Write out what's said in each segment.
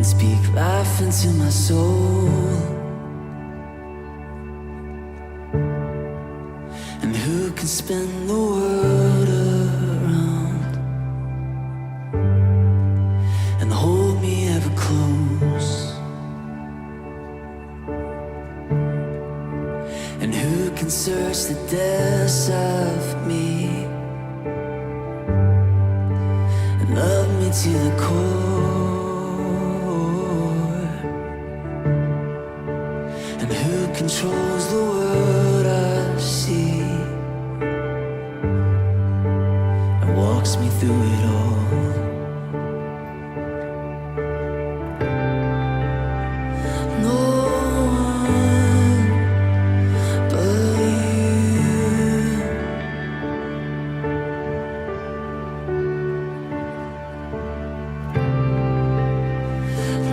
and speak life into my soul. And who can spin the world around and hold me ever close? And who can search the depths of me and love me to the core? And who controls the world I see and walks me through it all? No one but you.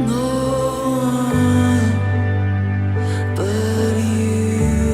No one but you.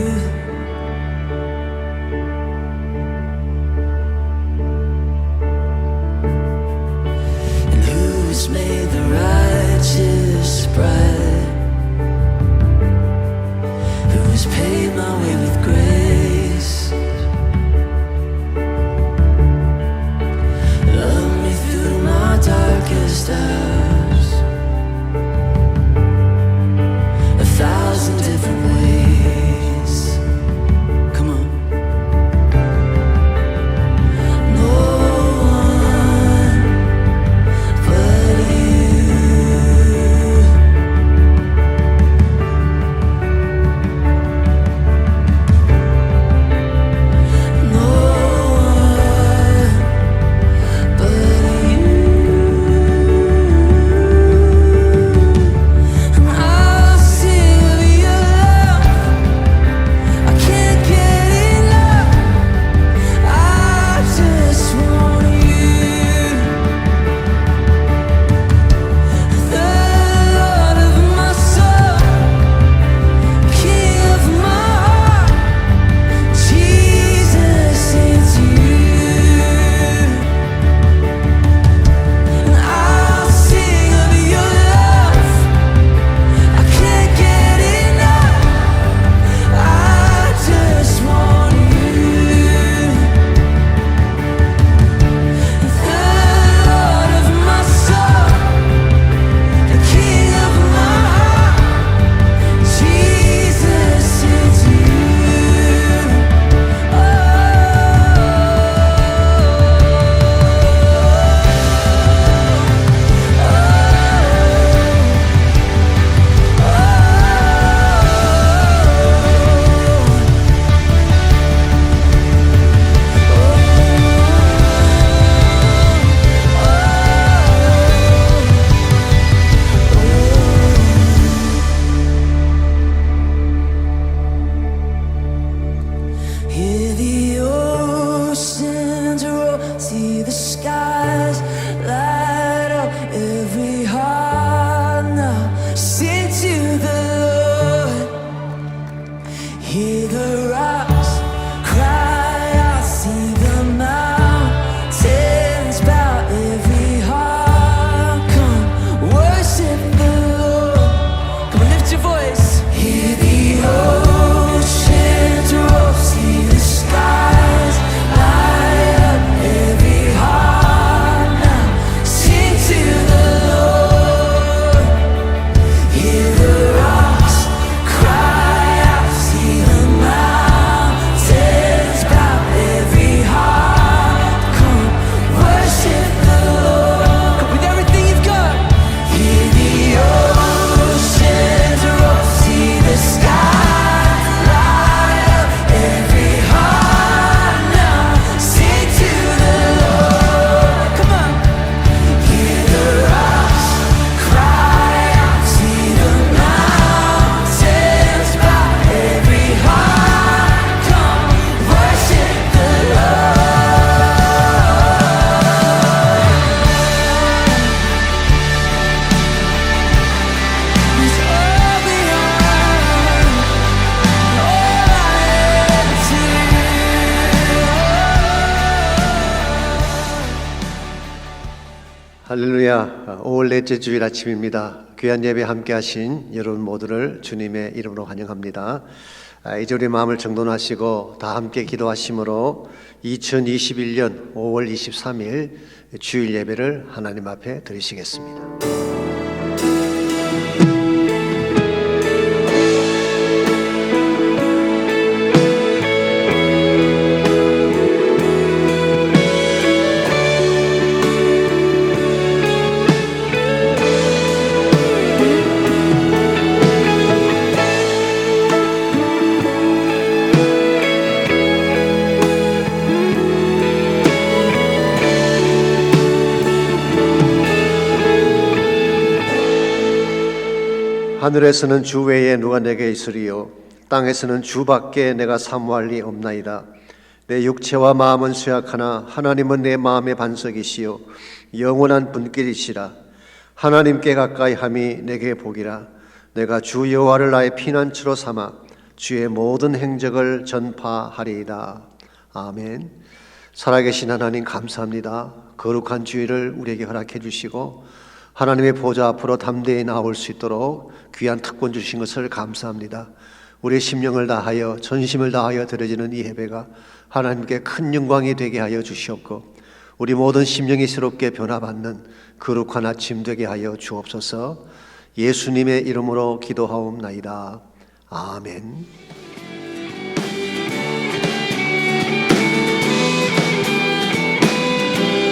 할렐루야. 5월 넷째 주일 아침입니다. 귀한 예배 함께 하신 여러분 모두를 주님의 이름으로 환영합니다. 이제 우리 마음을 정돈하시고 다 함께 기도하심으로 2021년 5월 23일 주일 예배를 하나님 앞에 드리시겠습니다. 하늘에서는 주 외에 누가 내게 있으리요 땅에서는 주밖에 내가 사모할 리 없나이다. 내 육체와 마음은 쇠약하나 하나님은 내 마음의 반석이시요 영원한 분길이시라. 하나님께 가까이 함이 내게 복이라. 내가 주 여호와를 나의 피난처로 삼아 주의 모든 행적을 전파하리이다. 아멘. 살아계신 하나님 감사합니다. 거룩한 주일을 우리에게 허락해 주시고 하나님의 보좌 앞으로 담대히 나올 수 있도록 귀한 특권 주신 것을 감사합니다. 우리의 심령을 다하여 전심을 다하여 드려지는 이 예배가 하나님께 큰 영광이 되게 하여 주시옵고 우리 모든 심령이 새롭게 변화받는 거룩한 아침 되게 하여 주옵소서. 예수님의 이름으로 기도하옵나이다. 아멘.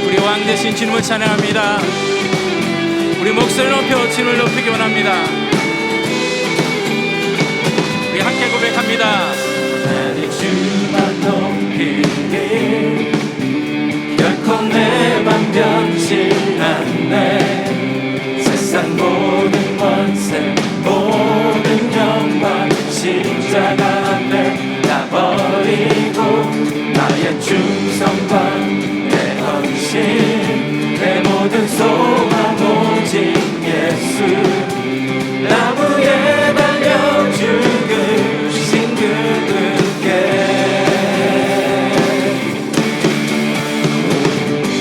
우리 왕 되신 주님을 찬양합니다. 우리 목소리를 높여 주님을 높이기 원합니다. 우리 함께 고백합니다. 나를 주만 높이리 결코 내 맘 변치 않네. 세상 모든 권세 모든 영광 십자가 앞에 다 버리고 나의 충성과 내 헌신 내 모든 소망 오직 예수 나무에 달려 죽으신 그분께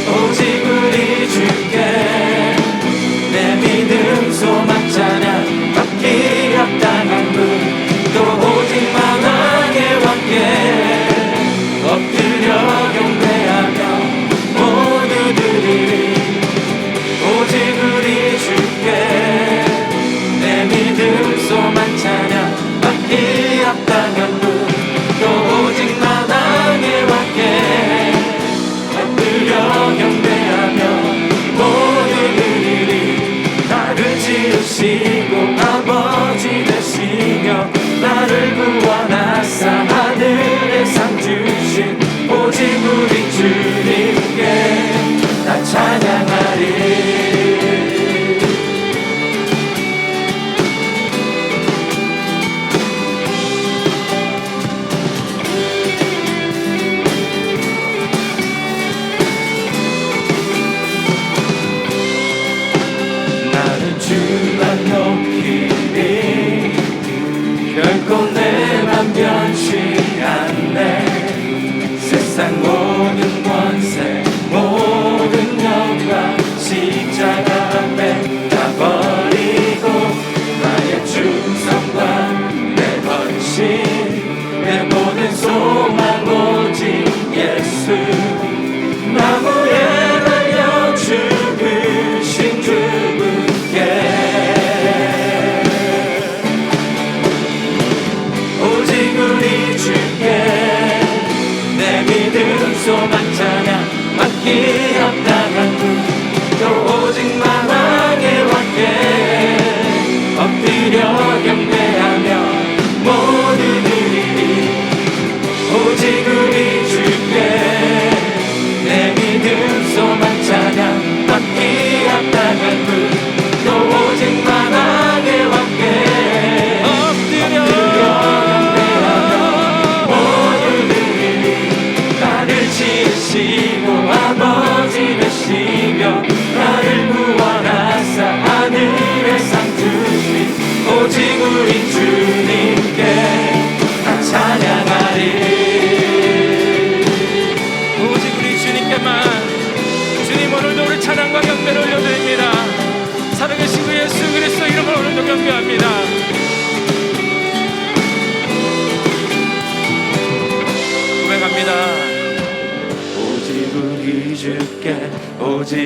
오직 우리 주께 내 믿음 소망 찬양 받기 합당한 분 또 오직 만왕의 왕께 엎드려 경배하며 모두 드리리. 오직 우리 주께 내 믿음 소망 찬양 받기 합당한 분 또 오직 만왕의 왕께 엎드려 경배하며 모두 드리리. 나를 지으시고 아버지 되시며 나를 구원하사 하늘에 상 주신 오직 우리 주님께 나 찬양하리. 나는 주만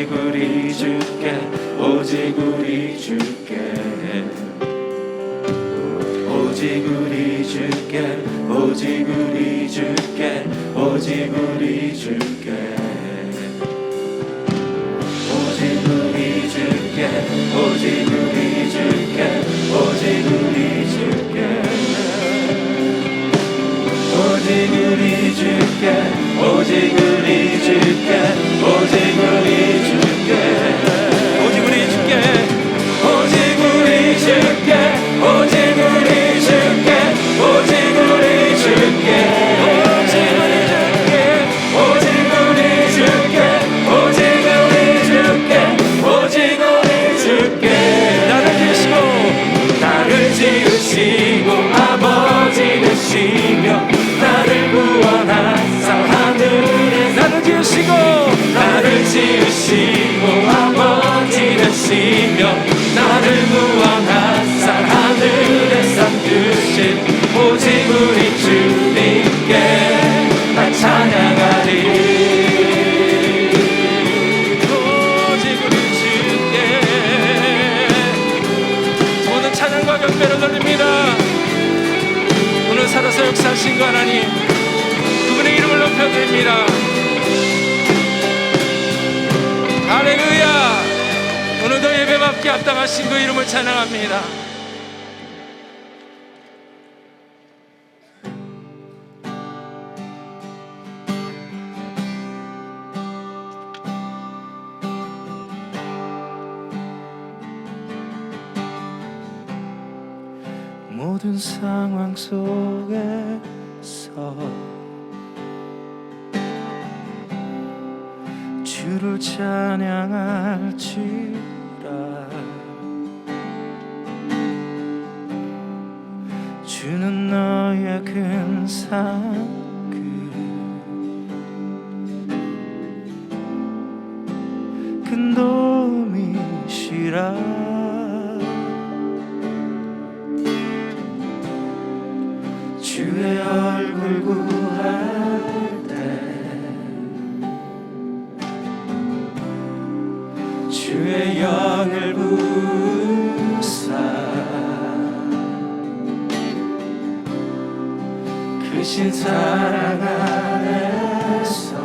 오직 우리 주께 오직 우리 주께 오직 우리 주께 오직 우리 주께 오직 우리 주께 오직 우리 주께 오직 우리 주께 오직 우리 주께 오직 우리 주께 오직 우리 주께 오직 우리 주께 오직 우리 주께 오직 우리 주께 오직 우리 주께 오직 우리 주께 오직 우리 주께 오직 우리 주께 오직 우리 주께 나를 지으시고 아버지 되시며 나를 구원하사 하늘에 나를 지으시고 아버지 되시며 나를 구원하사 하늘에 삼으신 오직 우리 주님께 나 찬양하리 오직 우리 주께 모든 찬양과 경배를 돌립니다. 오늘 살아서 역사하신 그 하나님 그분의 이름을 높여드립니다. 할렐루야. 오늘도 예배받기 합당하신 그 이름을 찬양합니다. 모든 상황 속에서 주를 찬양할지라 주는 너의 큰 상급 큰 도움이시라 주의 얼굴 구할 때 주의 영을 부사 크신 사랑 안에서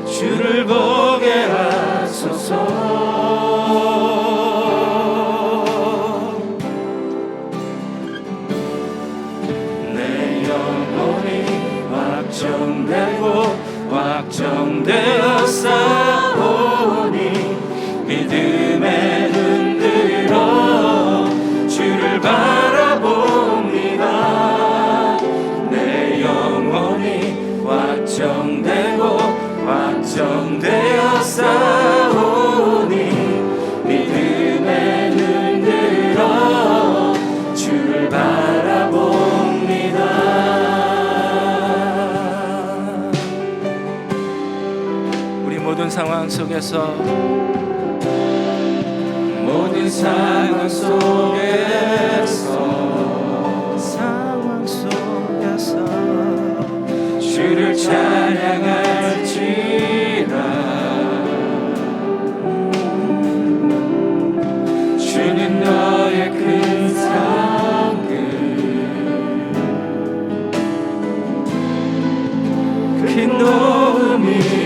주를 보게 하소서 확정되어 싸우니 믿음의 눈들어 주를 바라봅니다. 내 영혼이 확정되어 싸우니 믿음의 눈들어 주를 바라봅니다. 모든 상황 속에서 주를 찬양할지라 주는 너의 큰 상급 큰 도움이시라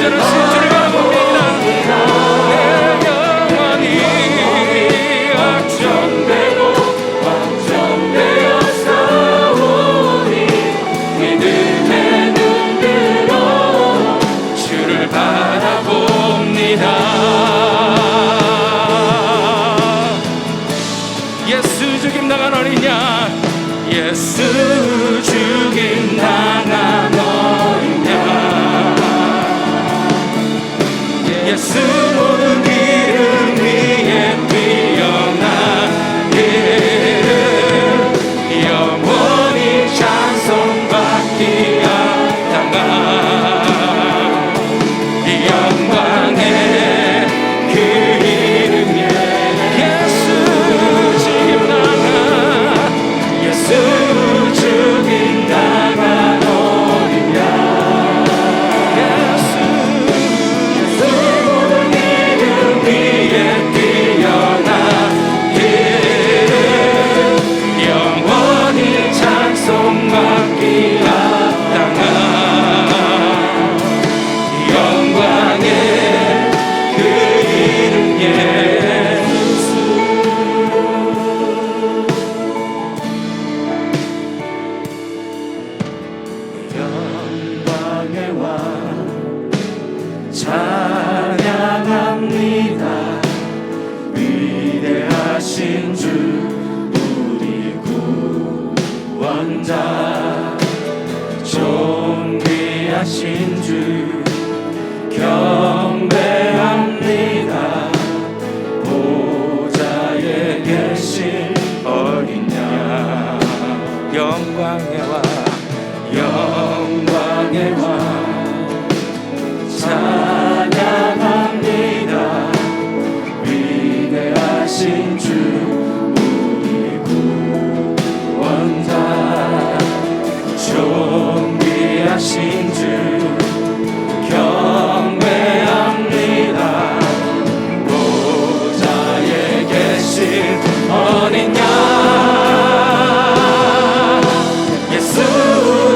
대단하신 주를 바라봅니다. 내 영혼이 확정되어 싸우니 믿음의 눈으로 주를 바라봅니다. 예수 죽임 당한 어린 양, 예수 죽임 당한 어린 양, 예수 모든 이름 위에 뛰어난 이름, 영원히 찬송받기야 당한 영광의 그 이름에 예수 죽임 당한, 예수 죽임 당한 어린 양, 예수 모든 이름 위에 뛰어난 이름, 영원히 찬송받기야 당한 영광의 그 이름 예수. 영광의 왕 찬양합니다. 위대하신 주 우리 구원자, 존귀하신 주 경배합니다. 보좌에 계신 어린 양, 영광의 왕, 영광의 왕 찬양합니다. 위대하신 주 우리 구원자, 존귀하신 주 경배합니다. 보좌에 계신 어린 양, 예수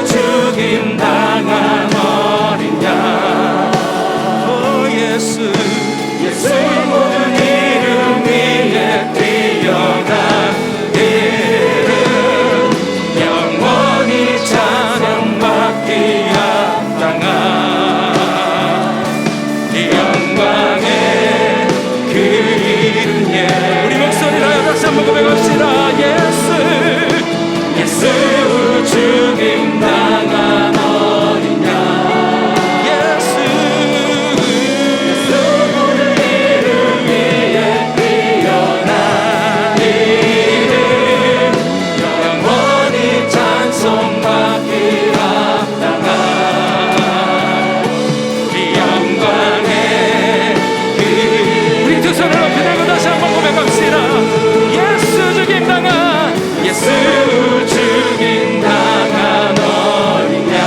죽임 당한 어린 양, 오 예수, 예수 모든 이름 위에 뛰어난 이름, 영원히 찬양받기야 당한 영광의 그 이름 예. 우리 목소리로 다시 한번 고백합시다. 예수, 예수 죽임 당한 어린 양, 예수 모든 이름 위에 뛰어난 이름, 영원히 찬송받기야 당한 이 영광의 그. 우리 두 손을 높이 들고 다시 한번 고백합시다. 예수 죽임 당한, 예수 죽임 당한 어린 양,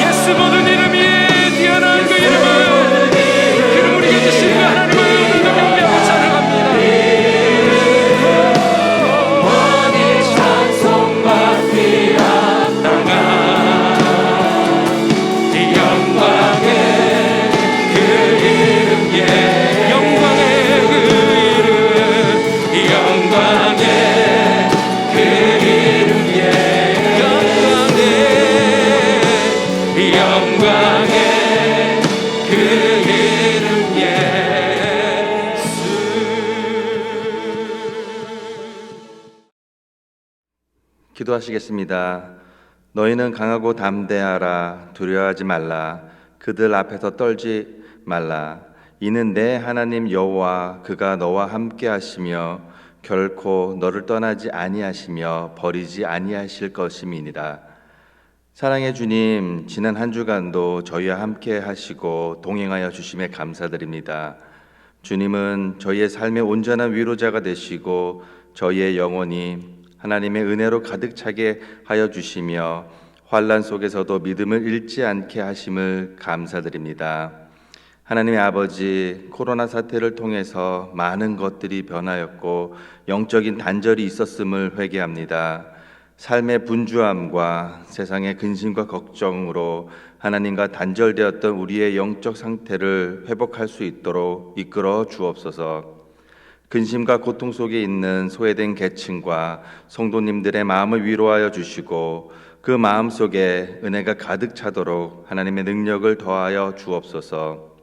예수 모든 이름 위에 뛰어난 그 이름은, 그 이름 우리에게 주신 그 하나님을 경배하고 찬양합니다. 영원히 찬송받기야 당한 이 영광의 그 이름 예. 영광의 그 이름, 영광의 그 이름 예. 영광의 그 이름 예수. 기도하시겠습니다. 너희는 강하고 담대하라. 두려워하지 말라. 그들 앞에서 떨지 말라. 이는 내 하나님 여호와 그가 너와 함께 하시며 결코 너를 떠나지 아니하시며 버리지 아니하실 것임이니라. 사랑의 주님, 지난 한 주간도 저희와 함께 하시고 동행하여 주심에 감사드립니다. 주님은 저희의 삶의 온전한 위로자가 되시고 저희의 영혼이 하나님의 은혜로 가득 차게 하여 주시며 환난 속에서도 믿음을 잃지 않게 하심을 감사드립니다. 하나님의 아버지, 코로나 사태를 통해서 많은 것들이 변하였고 영적인 단절이 있었음을 회개합니다. 삶의 분주함과 세상의 근심과 걱정으로 하나님과 단절되었던 우리의 영적 상태를 회복할 수 있도록 이끌어 주옵소서. 근심과 고통 속에 있는 소외된 계층과 성도님들의 마음을 위로하여 주시고 그 마음 속에 은혜가 가득 차도록 하나님의 능력을 더하여 주옵소서.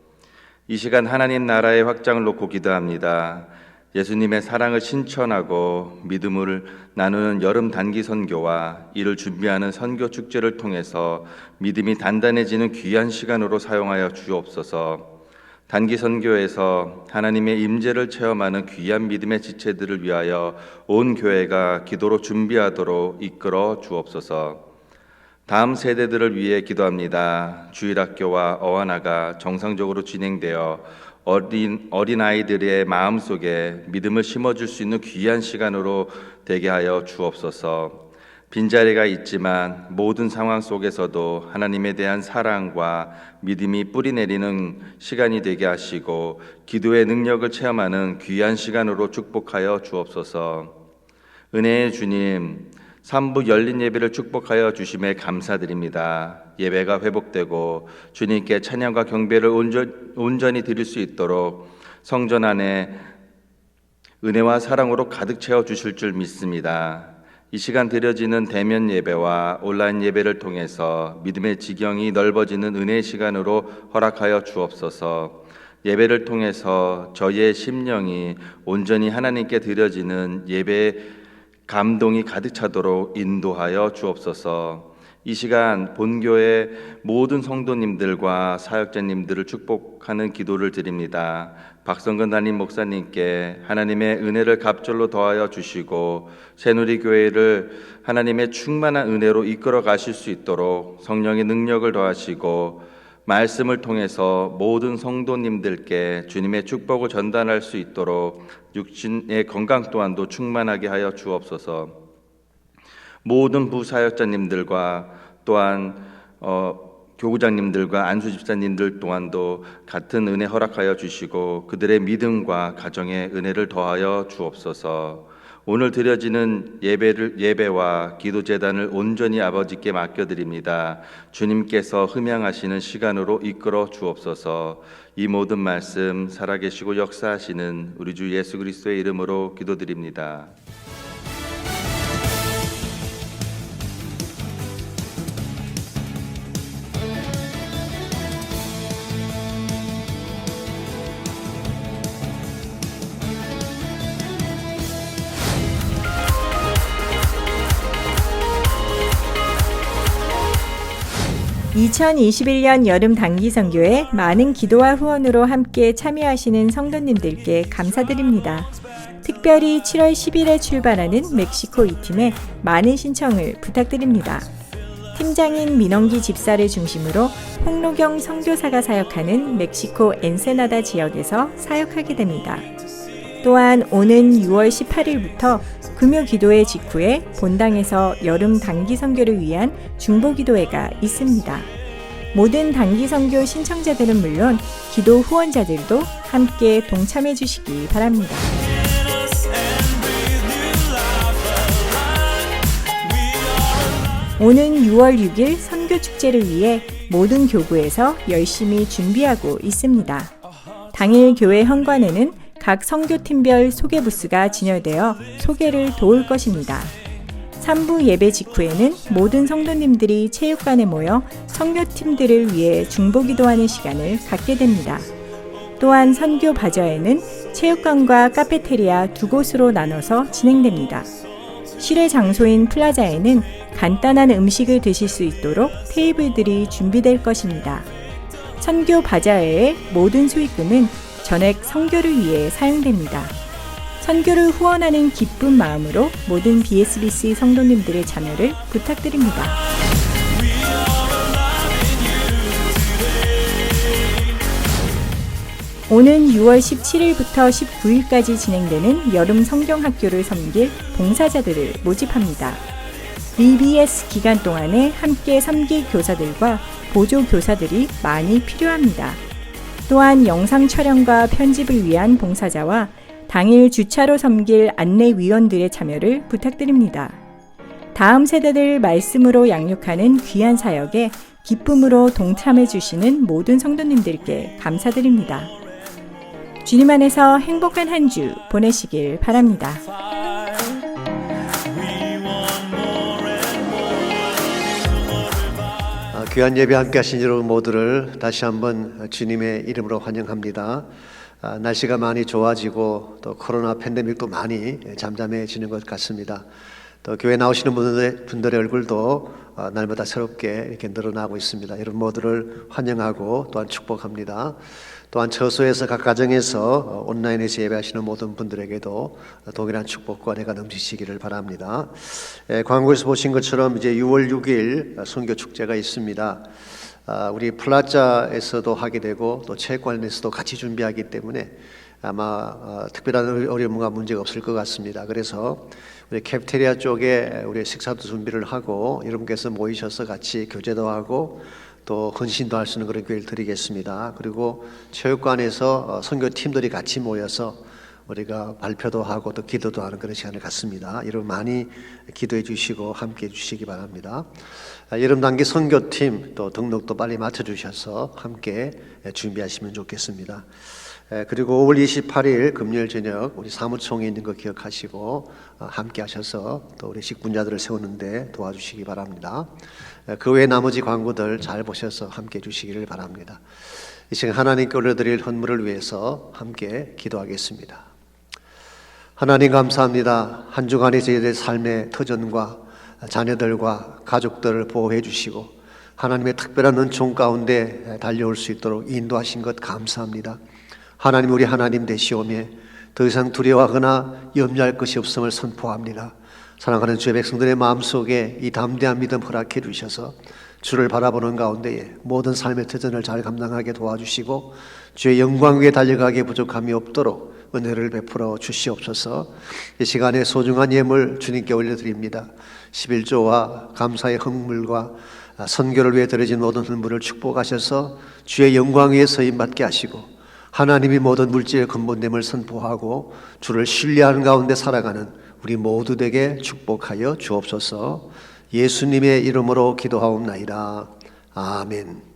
이 시간 하나님 나라의 확장을 놓고 기도합니다. 예수님의 사랑을 신천하고 믿음을 나누는 여름 단기 선교와 이를 준비하는 선교 축제를 통해서 믿음이 단단해지는 귀한 시간으로 사용하여 주옵소서. 단기 선교에서 하나님의 임재를 체험하는 귀한 믿음의 지체들을 위하여 온 교회가 기도로 준비하도록 이끌어 주옵소서. 다음 세대들을 위해 기도합니다. 주일학교와 어하나가 정상적으로 진행되어 어린아이들의 마음속에 믿음을 심어줄 수 있는 귀한 시간으로 되게 하여 주옵소서. 빈자리가 있지만 모든 상황 속에서도 하나님에 대한 사랑과 믿음이 뿌리내리는 시간이 되게 하시고 기도의 능력을 체험하는 귀한 시간으로 축복하여 주옵소서. 은혜의 주님, 3부 열린 예배를 축복하여 주심에 감사드립니다. 예배가 회복되고 주님께 찬양과 경배를 온전히 드릴 수 있도록 성전 안에 은혜와 사랑으로 가득 채워 주실 줄 믿습니다. 이 시간 드려지는 대면 예배와 온라인 예배를 통해서 믿음의 지경이 넓어지는 은혜의 시간으로 허락하여 주옵소서. 예배를 통해서 저희의 심령이 온전히 하나님께 드려지는 예배의 감동이 가득 차도록 인도하여 주옵소서. 이 시간 본교의 모든 성도님들과 사역자님들을 축복하는 기도를 드립니다. 박성근 담임 목사님께 하나님의 은혜를 갑절로 더하여 주시고 새누리교회를 하나님의 충만한 은혜로 이끌어 가실 수 있도록 성령의 능력을 더하시고 말씀을 통해서 모든 성도님들께 주님의 축복을 전달할 수 있도록 육신의 건강 또한도 충만하게 하여 주옵소서. 모든 부사역자님들과 또한 교구장님들과 안수집사님들 또한도 같은 은혜 허락하여 주시고 그들의 믿음과 가정의 은혜를 더하여 주옵소서. 오늘 드려지는 예배와 기도제단을 온전히 아버지께 맡겨드립니다. 주님께서 흠양하시는 시간으로 이끌어 주옵소서. 이 모든 말씀 살아계시고 역사하시는 우리 주 예수 그리스도의 이름으로 기도드립니다. (2021년) 여름 단기 선교에 많은 기도와 후원으로 함께 참여하시는 성도님들께 감사드립니다. 특별히 7월 10일에 출발하는 멕시코 2팀에 많은 신청을 부탁드립니다. 팀장인 민원기 집사를 중심으로 홍로경 선교사가 사역하는 멕시코 엔세나다 지역에서 사역하게 됩니다. 또한 오는 6월 18일부터 금요 기도회 직후에 본당에서 여름 단기 선교를 위한 중보 기도회가 있습니다. 모든 단기 선교 신청자들은 물론 기도 후원자들도 함께 동참해 주시기 바랍니다. 오는 6월 6일 선교 축제를 위해 모든 교구에서 열심히 준비하고 있습니다. 당일 교회 현관에는 각 선교팀별 소개 부스가 진열되어 소개를 도울 것입니다. 3부 예배 직후에는 모든 성도님들이 체육관에 모여 선교팀들을 위해 중보기도하는 시간을 갖게 됩니다. 또한 선교 바저에는 체육관과 카페테리아 두 곳으로 나눠서 진행됩니다. 실외 장소인 플라자에는 간단한 음식을 드실 수 있도록 테이블들이 준비될 것입니다. 선교 바자회의 모든 수익금은 전액 선교를 위해 사용됩니다. 선교를 후원하는 기쁜 마음으로 모든 BSBC 성도님들의 참여를 부탁드립니다. 오는 6월 17일부터 19일까지 진행되는 여름 성경학교를 섬길 봉사자들을 모집합니다. BBS 기간 동안에 함께 섬길 교사들과 보조 교사들이 많이 필요합니다. 또한 영상 촬영과 편집을 위한 봉사자와 당일 주차로 섬길 안내위원들의 참여를 부탁드립니다. 다음 세대들 말씀으로 양육하는 귀한 사역에 기쁨으로 동참해 주시는 모든 성도님들께 감사드립니다. 주님 안에서 행복한 한 주 보내시길 바랍니다. 귀한 예배 함께 하신 여러분 모두를 다시 한번 주님의 이름으로 환영합니다. 날씨가 많이 좋아지고 또 코로나 팬데믹도 많이 잠잠해지는 것 같습니다. 또 교회 나오시는 분들의 얼굴도 날마다 새롭게 이렇게 늘어나고 있습니다. 여러분 모두를 환영하고 또한 축복합니다. 또한 처소에서 각 가정에서 온라인에서 예배하시는 모든 분들에게도 동일한 축복과 은혜가 넘치시기를 바랍니다. 광고에서 보신 것처럼 이제 6월 6일 선교 축제가 있습니다. 우리 플라자에서도 하게 되고 또 체육관에서도 같이 준비하기 때문에 아마 특별한 어려움과 문제가 없을 것 같습니다. 그래서 우리 캐피테리아 쪽에 우리 식사도 준비를 하고 여러분께서 모이셔서 같이 교제도 하고 또 헌신도 할 수 있는 그런 기회를 드리겠습니다. 그리고 체육관에서 선교팀들이 같이 모여서 우리가 발표도 하고 또 기도도 하는 그런 시간을 갖습니다. 여러분 많이 기도해 주시고 함께 해 주시기 바랍니다. 여름 단기 선교팀 또 등록도 빨리 맞춰주셔서 함께 준비하시면 좋겠습니다. 그리고 5월 28일 금요일 저녁 우리 사무총회 있는 거 기억하시고 함께 하셔서 또 우리 직분자들을 세우는데 도와주시기 바랍니다. 그 외 나머지 광고들 잘 보셔서 함께 해주시기를 바랍니다. 이 시간 하나님께 올려드릴 헌물을 위해서 함께 기도하겠습니다. 하나님 감사합니다. 한 주간의 저희들의 삶의 터전과 자녀들과 가족들을 보호해 주시고 하나님의 특별한 은총 가운데 달려올 수 있도록 인도하신 것 감사합니다. 하나님 우리 하나님 되시오며 더 이상 두려워하거나 염려할 것이 없음을 선포합니다. 사랑하는 주의 백성들의 마음속에 이 담대한 믿음 허락해 주셔서 주를 바라보는 가운데에 모든 삶의 터전을 잘 감당하게 도와주시고 주의 영광 위에 달려가기에 부족함이 없도록 은혜를 베풀어 주시옵소서. 이 시간에 소중한 예물 주님께 올려드립니다. 11조와 감사의 헌물과 선교를 위해 드려진 모든 헌물을 축복하셔서 주의 영광 위에 서임받게 하시고 하나님이 모든 물질의 근본됨을 선포하고 주를 신뢰하는 가운데 살아가는 우리 모두 되게 축복하여 주옵소서. 예수님의 이름으로 기도하옵나이다. 아멘.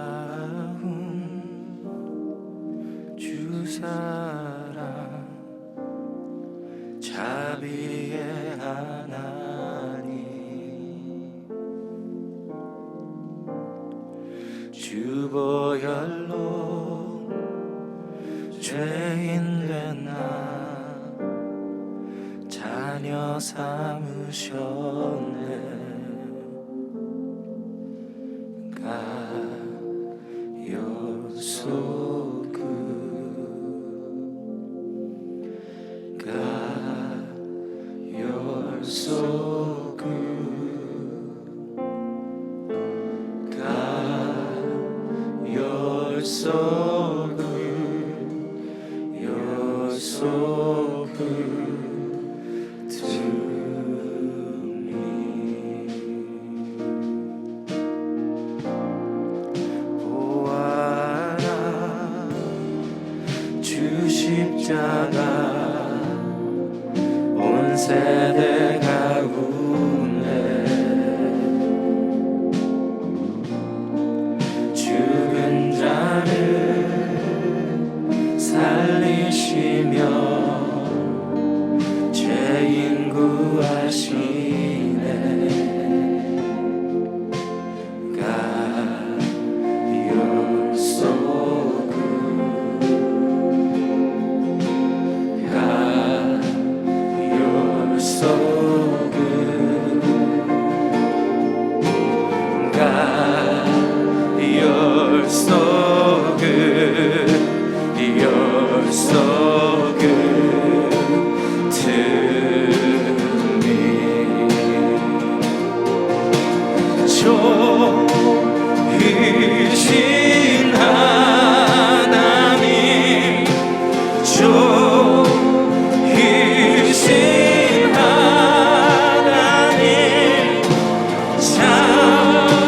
놀라운 주사랑 자비의 하나님 주보혈로 죄인 된 나 자녀 삼으셨네 십자가 온 세대 가운데 죽은 자를 살리시며 죄인 구하시네 이신 하나님 이신 하나님 참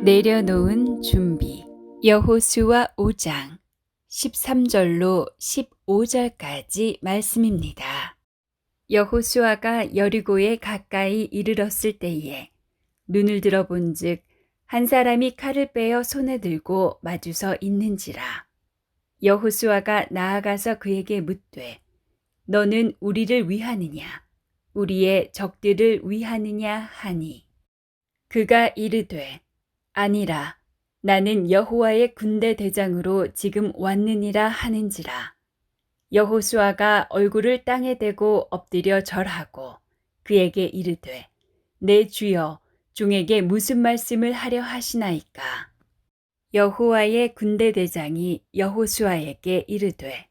내려놓은 준비. 여호수아 5장 13절로 15절까지 말씀입니다. 여호수아가 여리고에 가까이 이르렀을 때에 눈을 들어본즉 한 사람이 칼을 빼어 손에 들고 마주서 있는지라. 여호수아가 나아가서 그에게 묻되 너는 우리를 위하느냐 우리의 적들을 위하느냐 하니 그가 이르되 아니라 나는 여호와의 군대 대장으로 지금 왔느니라 하는지라. 여호수아가 얼굴을 땅에 대고 엎드려 절하고 그에게 이르되 내 주여 종에게 무슨 말씀을 하려 하시나이까. 여호와의 군대 대장이 여호수아에게 이르되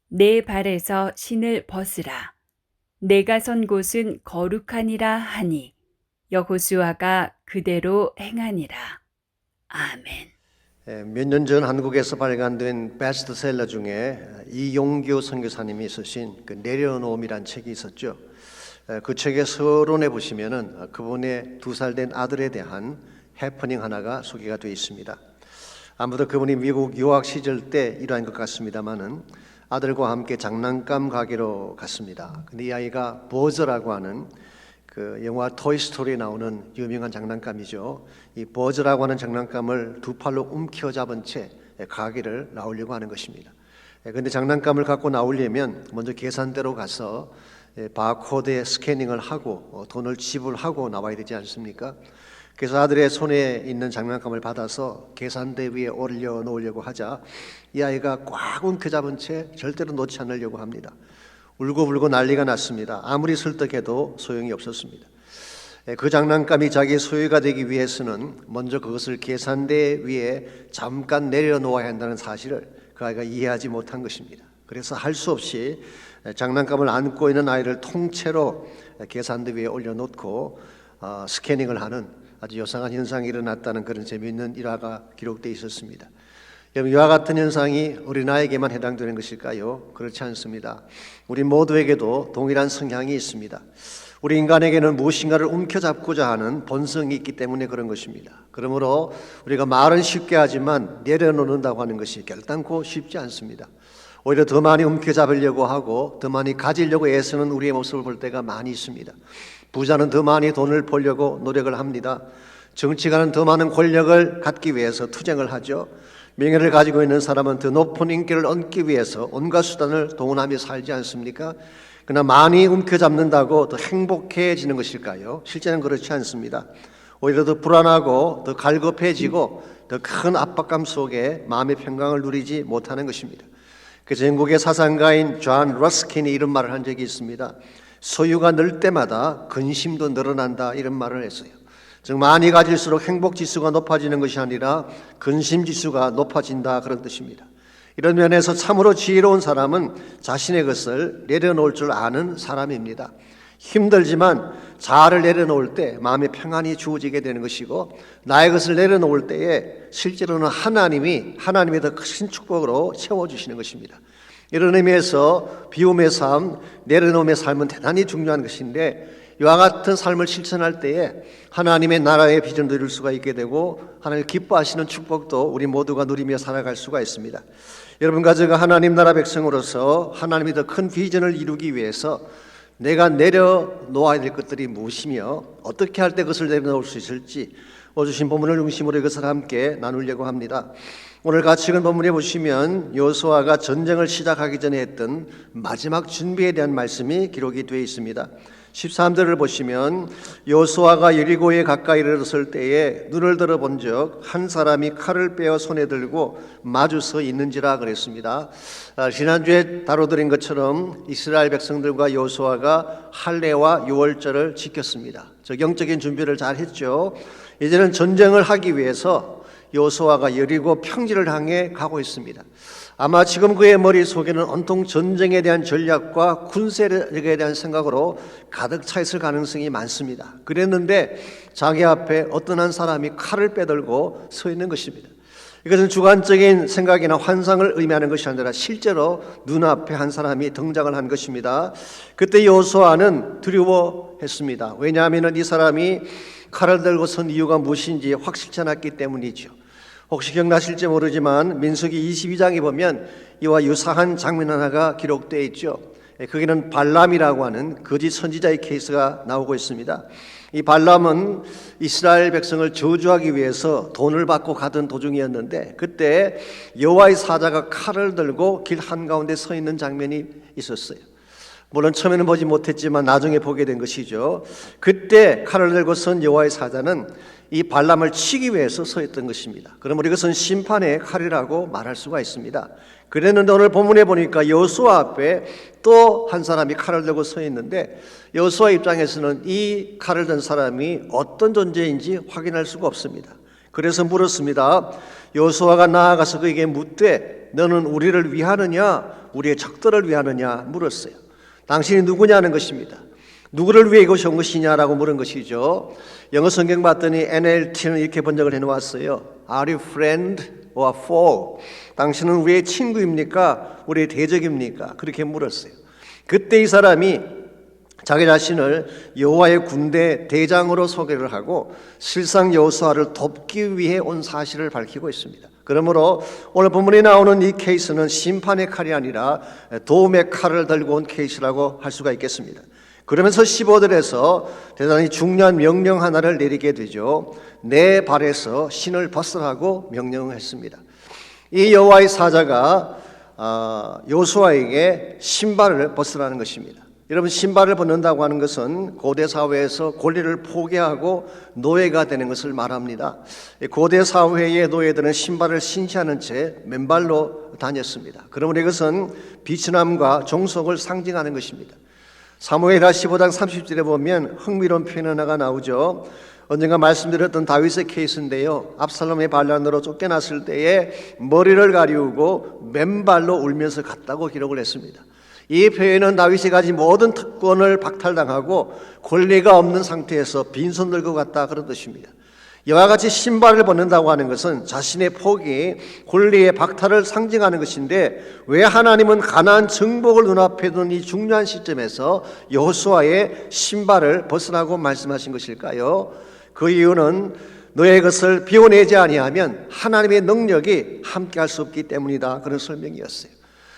내 발에서 신을 벗으라. 내가 선 곳은 거룩하니라 하니 여호수아가 그대로 행하니라. 아멘. 몇 년 전 한국에서 발간된 베스트셀러 중에 이용규 선교사님이 쓰신 그 내려놓음이란 책이 있었죠. 그 책의 서론에 보시면은 그분의 2살 된 아들에 대한 해프닝 하나가 소개가 되어 있습니다. 아무도 그분이 미국 유학 시절 때 일한 것 같습니다만은 아들과 함께 장난감 가게로 갔습니다. 근데 이 아이가 버즈라고 하는 그 영화 토이스토리에 나오는 유명한 장난감이죠. 이 버즈라고 하는 장난감을 2팔로 움켜잡은 채 가게를 나오려고 하는 것입니다. 그런데 장난감을 갖고 나오려면 먼저 계산대로 가서 바코드에 스캐닝을 하고 돈을 지불하고 나와야 되지 않습니까? 그래서 아들의 손에 있는 장난감을 받아서 계산대 위에 올려놓으려고 하자 이 아이가 꽉 움켜잡은 채 절대로 놓지 않으려고 합니다. 울고불고 난리가 났습니다. 아무리 설득해도 소용이 없었습니다. 그 장난감이 자기 소유가 되기 위해서는 먼저 그것을 계산대 위에 잠깐 내려놓아야 한다는 사실을 그 아이가 이해하지 못한 것입니다. 그래서 할 수 없이 장난감을 안고 있는 아이를 통째로 계산대 위에 올려놓고 스캐닝을 하는 아주 요상한 현상이 일어났다는 그런 재미있는 일화가 기록되어 있었습니다. 여러분, 이와 같은 현상이 어린아이에게만 해당되는 것일까요? 그렇지 않습니다. 우리 모두에게도 동일한 성향이 있습니다. 우리 인간에게는 무엇인가를 움켜잡고자 하는 본성이 있기 때문에 그런 것입니다. 그러므로 우리가 말은 쉽게 하지만 내려놓는다고 하는 것이 결단코 쉽지 않습니다. 오히려 더 많이 움켜잡으려고 하고 더 많이 가지려고 애쓰는 우리의 모습을 볼 때가 많이 있습니다. 부자는 더 많이 돈을 벌려고 노력을 합니다. 정치가는 더 많은 권력을 갖기 위해서 투쟁을 하죠. 명예를 가지고 있는 사람은 더 높은 인기를 얻기 위해서 온갖 수단을 동원하며 살지 않습니까? 그러나 많이 움켜잡는다고 더 행복해지는 것일까요? 실제는 그렇지 않습니다. 오히려 더 불안하고 더 갈급해지고 더 큰 압박감 속에 마음의 평강을 누리지 못하는 것입니다. 그래서 영국의 사상가인 존 러스킨이 이런 말을 한 적이 있습니다. 소유가 늘 때마다 근심도 늘어난다, 이런 말을 했어요. 즉 많이 가질수록 행복지수가 높아지는 것이 아니라 근심지수가 높아진다, 그런 뜻입니다. 이런 면에서 참으로 지혜로운 사람은 자신의 것을 내려놓을 줄 아는 사람입니다. 힘들지만 자아를 내려놓을 때 마음의 평안이 주어지게 되는 것이고, 나의 것을 내려놓을 때에 실제로는 하나님이 더 큰 축복으로 채워주시는 것입니다. 이런 의미에서 비움의 삶, 내려놓음의 삶은 대단히 중요한 것인데, 이와 같은 삶을 실천할 때에 하나님의 나라의 비전을 누릴 수가 있게 되고 하나님 기뻐하시는 축복도 우리 모두가 누리며 살아갈 수가 있습니다. 여러분과 제가 하나님 나라 백성으로서 하나님이 더 큰 비전을 이루기 위해서 내가 내려놓아야 될 것들이 무엇이며 어떻게 할 때 그것을 내려놓을 수 있을지 주신 본문을 중심으로 이것을 함께 나누려고 합니다. 오늘 같이 읽은 본문에 보시면 여호수아가 전쟁을 시작하기 전에 했던 마지막 준비에 대한 말씀이 기록이 되어 있습니다. 13절을 보시면 여호수아가 여리고에 가까이 이르렀을 때에 눈을 들어 본즉 한 사람이 칼을 빼어 손에 들고 마주 서 있는지라 그랬습니다. 지난주에 다뤄드린 것처럼 이스라엘 백성들과 여호수아가 할례와 유월절을 지켰습니다. 영적인 준비를 잘 했죠. 이제는 전쟁을 하기 위해서 여호수아가 여리고 평지를 향해 가고 있습니다. 아마 지금 그의 머릿속에는 온통 전쟁에 대한 전략과 군세력에 대한 생각으로 가득 차 있을 가능성이 많습니다. 그랬는데 자기 앞에 어떤 한 사람이 칼을 빼들고 서 있는 것입니다. 이것은 주관적인 생각이나 환상을 의미하는 것이 아니라 실제로 눈앞에 한 사람이 등장을 한 것입니다. 그때 여호수아는 두려워했습니다. 왜냐하면 이 사람이 칼을 들고 선 이유가 무엇인지 확실치 않았기 때문이죠. 혹시 기억나실지 모르지만 민수기 22장에 보면 이와 유사한 장면 하나가 기록되어 있죠. 거기는 발람이라고 하는 거짓 선지자의 케이스가 나오고 있습니다. 이 발람은 이스라엘 백성을 저주하기 위해서 돈을 받고 가던 도중이었는데 그때 여호와의 사자가 칼을 들고 길 한가운데 서 있는 장면이 있었어요. 물론 처음에는 보지 못했지만 나중에 보게 된 것이죠. 그때 칼을 들고 선 여호와의 사자는 이 발람을 치기 위해서 서 있던 것입니다. 그러므로 이것은 심판의 칼이라고 말할 수가 있습니다. 그랬는데 오늘 본문에 보니까 여호수아 앞에 또 한 사람이 칼을 들고 서 있는데 여호수아 입장에서는 이 칼을 든 사람이 어떤 존재인지 확인할 수가 없습니다. 그래서 물었습니다. 여호수아가 나아가서 그에게 묻되 너는 우리를 위하느냐 우리의 적들을 위하느냐 물었어요. 당신이 누구냐는 것입니다. 누구를 위해 이것이 온 것이냐라고 물은 것이죠. 영어 성경 봤더니 NLT는 이렇게 번역을 해놓았어요. Are you friend or foe? 당신은 우리의 친구입니까? 우리의 대적입니까? 그렇게 물었어요. 그때 이 사람이 자기 자신을 여호와의 군대 대장으로 소개를 하고 실상 여호수아를 돕기 위해 온 사실을 밝히고 있습니다. 그러므로 오늘 본문에 나오는 이 케이스는 심판의 칼이 아니라 도움의 칼을 들고 온 케이스라고 할 수가 있겠습니다. 그러면서 15절에서 대단히 중요한 명령 하나를 내리게 되죠. 내 발에서 신을 벗으라고 명령했습니다. 이 여호와의 사자가 여호수아에게 신발을 벗으라는 것입니다. 여러분, 신발을 벗는다고 하는 것은 고대 사회에서 권리를 포기하고 노예가 되는 것을 말합니다. 고대 사회의 노예들은 신발을 신지 않은 채 맨발로 다녔습니다. 그러므로 이것은 비천함과 종속을 상징하는 것입니다. 사무엘하 15장 30절에 보면 흥미로운 표현 하나가 나오죠. 언젠가 말씀드렸던 다윗의 케이스인데요. 압살롬의 반란으로 쫓겨났을 때에 머리를 가리우고 맨발로 울면서 갔다고 기록을 했습니다. 이 표현은 다윗이 가진 모든 특권을 박탈당하고 권리가 없는 상태에서 빈손 들고 갔다 그런 뜻입니다. 이와 같이 신발을 벗는다고 하는 것은 자신의 포기, 권리의 박탈을 상징하는 것인데 왜 하나님은 가나안 정복을 눈앞에 둔 이 중요한 시점에서 여호수아의 신발을 벗으라고 말씀하신 것일까요? 그 이유는 너의 것을 비워내지 아니하면 하나님의 능력이 함께할 수 없기 때문이다 그런 설명이었어요.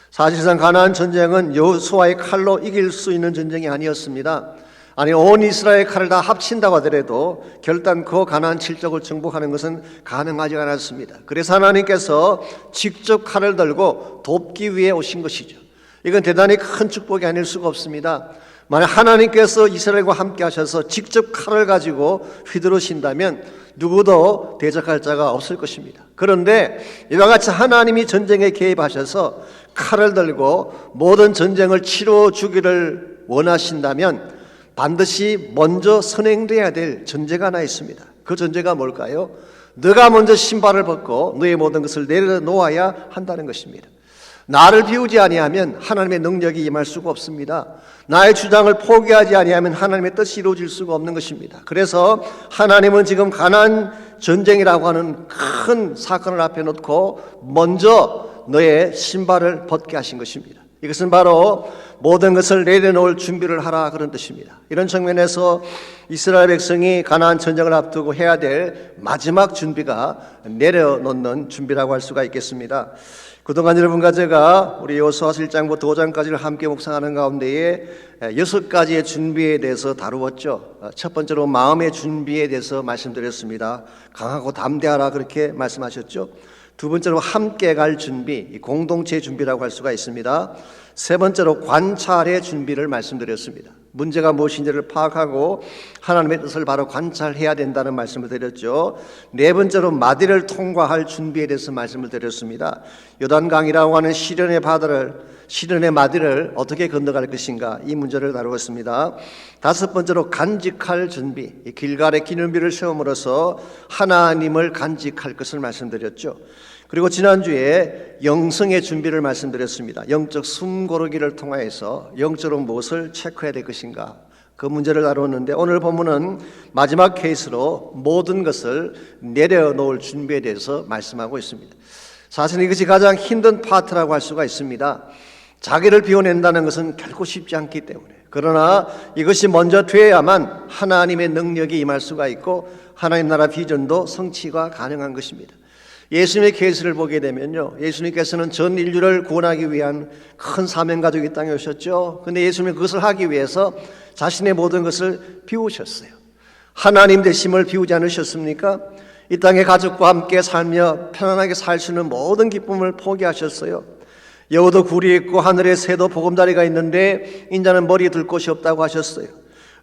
사실상 가나안 전쟁은 여호수아의 칼로 이길 수 있는 전쟁이 아니었습니다. 아니 온 이스라엘 칼을 다 합친다고 하더라도 결단코 가나안 칠족을 정복하는 것은 가능하지 않았습니다. 그래서 하나님께서 직접 칼을 들고 돕기 위해 오신 것이죠. 이건 대단히 큰 축복이 아닐 수가 없습니다. 만약 하나님께서 이스라엘과 함께 하셔서 직접 칼을 가지고 휘두르신다면 누구도 대적할 자가 없을 것입니다. 그런데 이와 같이 하나님이 전쟁에 개입하셔서 칼을 들고 모든 전쟁을 치러 주기를 원하신다면 반드시 먼저 선행돼야 될 전제가 하나 있습니다. 그 전제가 뭘까요? 너가 먼저 신발을 벗고 너의 모든 것을 내려놓아야 한다는 것입니다. 나를 비우지 아니하면 하나님의 능력이 임할 수가 없습니다. 나의 주장을 포기하지 아니하면 하나님의 뜻이 이루어질 수가 없는 것입니다. 그래서 하나님은 지금 가나안 전쟁이라고 하는 큰 사건을 앞에 놓고 먼저 너의 신발을 벗게 하신 것입니다. 이것은 바로 모든 것을 내려놓을 준비를 하라 그런 뜻입니다. 이런 측면에서 이스라엘 백성이 가나안 전쟁을 앞두고 해야 될 마지막 준비가 내려놓는 준비라고 할 수가 있겠습니다. 그동안 여러분과 제가 우리 여호수아 1장부터 5장까지를 함께 묵상하는 가운데에 6가지의 준비에 대해서 다루었죠. 첫 번째로 마음의 준비에 대해서 말씀드렸습니다. 강하고 담대하라 그렇게 말씀하셨죠. 두 번째로 함께 갈 준비, 공동체의 준비라고 할 수가 있습니다. 세 번째로 관찰의 준비를 말씀드렸습니다. 문제가 무엇인지를 파악하고 하나님의 뜻을 바로 관찰해야 된다는 말씀을 드렸죠. 네 번째로 마디를 통과할 준비에 대해서 말씀을 드렸습니다. 요단강이라고 하는 시련의 마디를 어떻게 건너갈 것인가 이 문제를 다루었습니다. 다섯 번째로 간직할 준비, 길갈의 기념비를 세움으로써 하나님을 간직할 것을 말씀드렸죠. 그리고 지난주에 영성의 준비를 말씀드렸습니다. 영적 숨고르기를 통하여서 영적으로 무엇을 체크해야 될 것인가 그 문제를 다루었는데 오늘 본문은 마지막 케이스로 모든 것을 내려놓을 준비에 대해서 말씀하고 있습니다. 사실 이것이 가장 힘든 파트라고 할 수가 있습니다. 자기를 비워낸다는 것은 결코 쉽지 않기 때문에 그러나 이것이 먼저 되어야만 하나님의 능력이 임할 수가 있고 하나님 나라 비전도 성취가 가능한 것입니다. 예수님의 케이스를 보게 되면요, 예수님께서는 전 인류를 구원하기 위한 큰 사명 가지고 이 땅에 오셨죠. 그런데 예수님은 그것을 하기 위해서 자신의 모든 것을 비우셨어요. 하나님 되심을 비우지 않으셨습니까? 이 땅의 가족과 함께 살며 편안하게 살 수 있는 모든 기쁨을 포기하셨어요. 여우도 굴이 있고 하늘에 새도 보금자리가 있는데 인자는 머리에 들 곳이 없다고 하셨어요.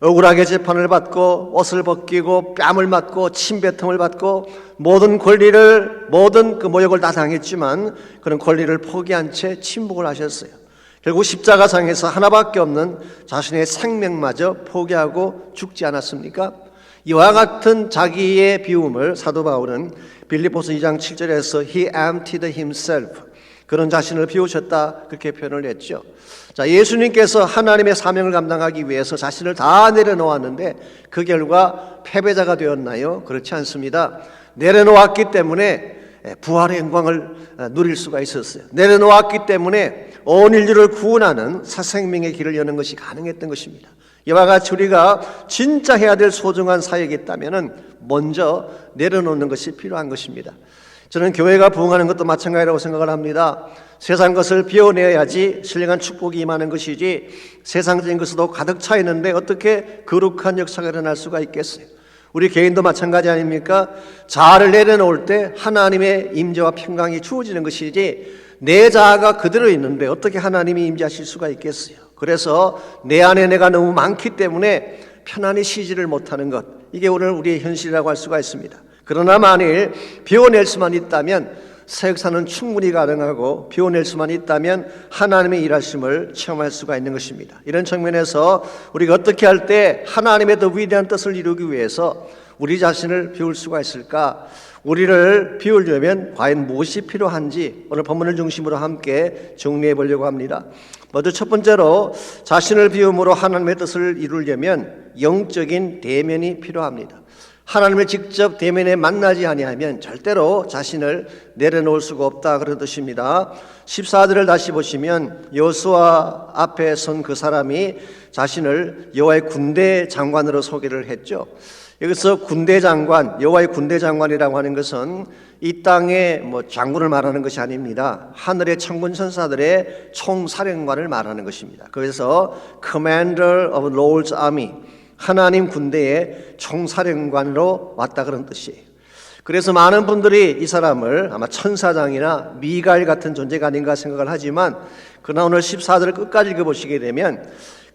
억울하게 재판을 받고 옷을 벗기고 뺨을 맞고 침뱉음을 받고 모든 권리를 모든 그 모욕을 다 당했지만 그런 권리를 포기한 채 침묵을 하셨어요. 결국 십자가상에서 하나밖에 없는 자신의 생명마저 포기하고 죽지 않았습니까? 이와 같은 자기의 비움을 사도 바울은 빌립보서 2장 7절에서 He emptied himself, 그런 자신을 비우셨다, 그렇게 표현을 했죠. 자, 예수님께서 하나님의 사명을 감당하기 위해서 자신을 다 내려놓았는데 그 결과 패배자가 되었나요? 그렇지 않습니다. 내려놓았기 때문에 부활의 영광을 누릴 수가 있었어요. 내려놓았기 때문에 온 인류를 구원하는 새 생명의 길을 여는 것이 가능했던 것입니다. 이와 같이 우리가 진짜 해야 될 소중한 사역이 있다면 먼저 내려놓는 것이 필요한 것입니다. 저는 교회가 부흥하는 것도 마찬가지라고 생각을 합니다. 세상 것을 비워내야지 신령한 축복이 임하는 것이지 세상적인 것으로 가득 차 있는데 어떻게 거룩한 역사가 일어날 수가 있겠어요? 우리 개인도 마찬가지 아닙니까? 자아를 내려놓을 때 하나님의 임재와 평강이 주어지는 것이지 내 자아가 그대로 있는데 어떻게 하나님이 임재하실 수가 있겠어요? 그래서 내 안에 내가 너무 많기 때문에 편안히 쉬지를 못하는 것, 이게 오늘 우리의 현실이라고 할 수가 있습니다. 그러나 만일 비워낼 수만 있다면 사역사는 충분히 가능하고 비워낼 수만 있다면 하나님의 일하심을 체험할 수가 있는 것입니다. 이런 측면에서 우리가 어떻게 할 때 하나님의 더 위대한 뜻을 이루기 위해서 우리 자신을 비울 수가 있을까? 우리를 비우려면 과연 무엇이 필요한지 오늘 본문을 중심으로 함께 정리해 보려고 합니다. 먼저 첫 번째로 자신을 비움으로 하나님의 뜻을 이루려면 영적인 대면이 필요합니다. 하나님을 직접 대면에 만나지 아니하면 절대로 자신을 내려놓을 수가 없다, 그런 뜻입니다. 14절을 다시 보시면 여호수아 앞에 선 그 사람이 자신을 여호와의 군대 장관으로 소개를 했죠. 여기서 군대 장관, 여호와의 군대 장관이라고 하는 것은 이 땅의 장군을 말하는 것이 아닙니다. 하늘의 천군 천사들의 총사령관을 말하는 것입니다. 그래서 Commander of Lord's Army, 하나님 군대의 총사령관으로 왔다, 그런 뜻이에요. 그래서 많은 분들이 이 사람을 아마 천사장이나 미가엘 같은 존재가 아닌가 생각을 하지만 그러나 오늘 14절을 끝까지 읽어보시게 되면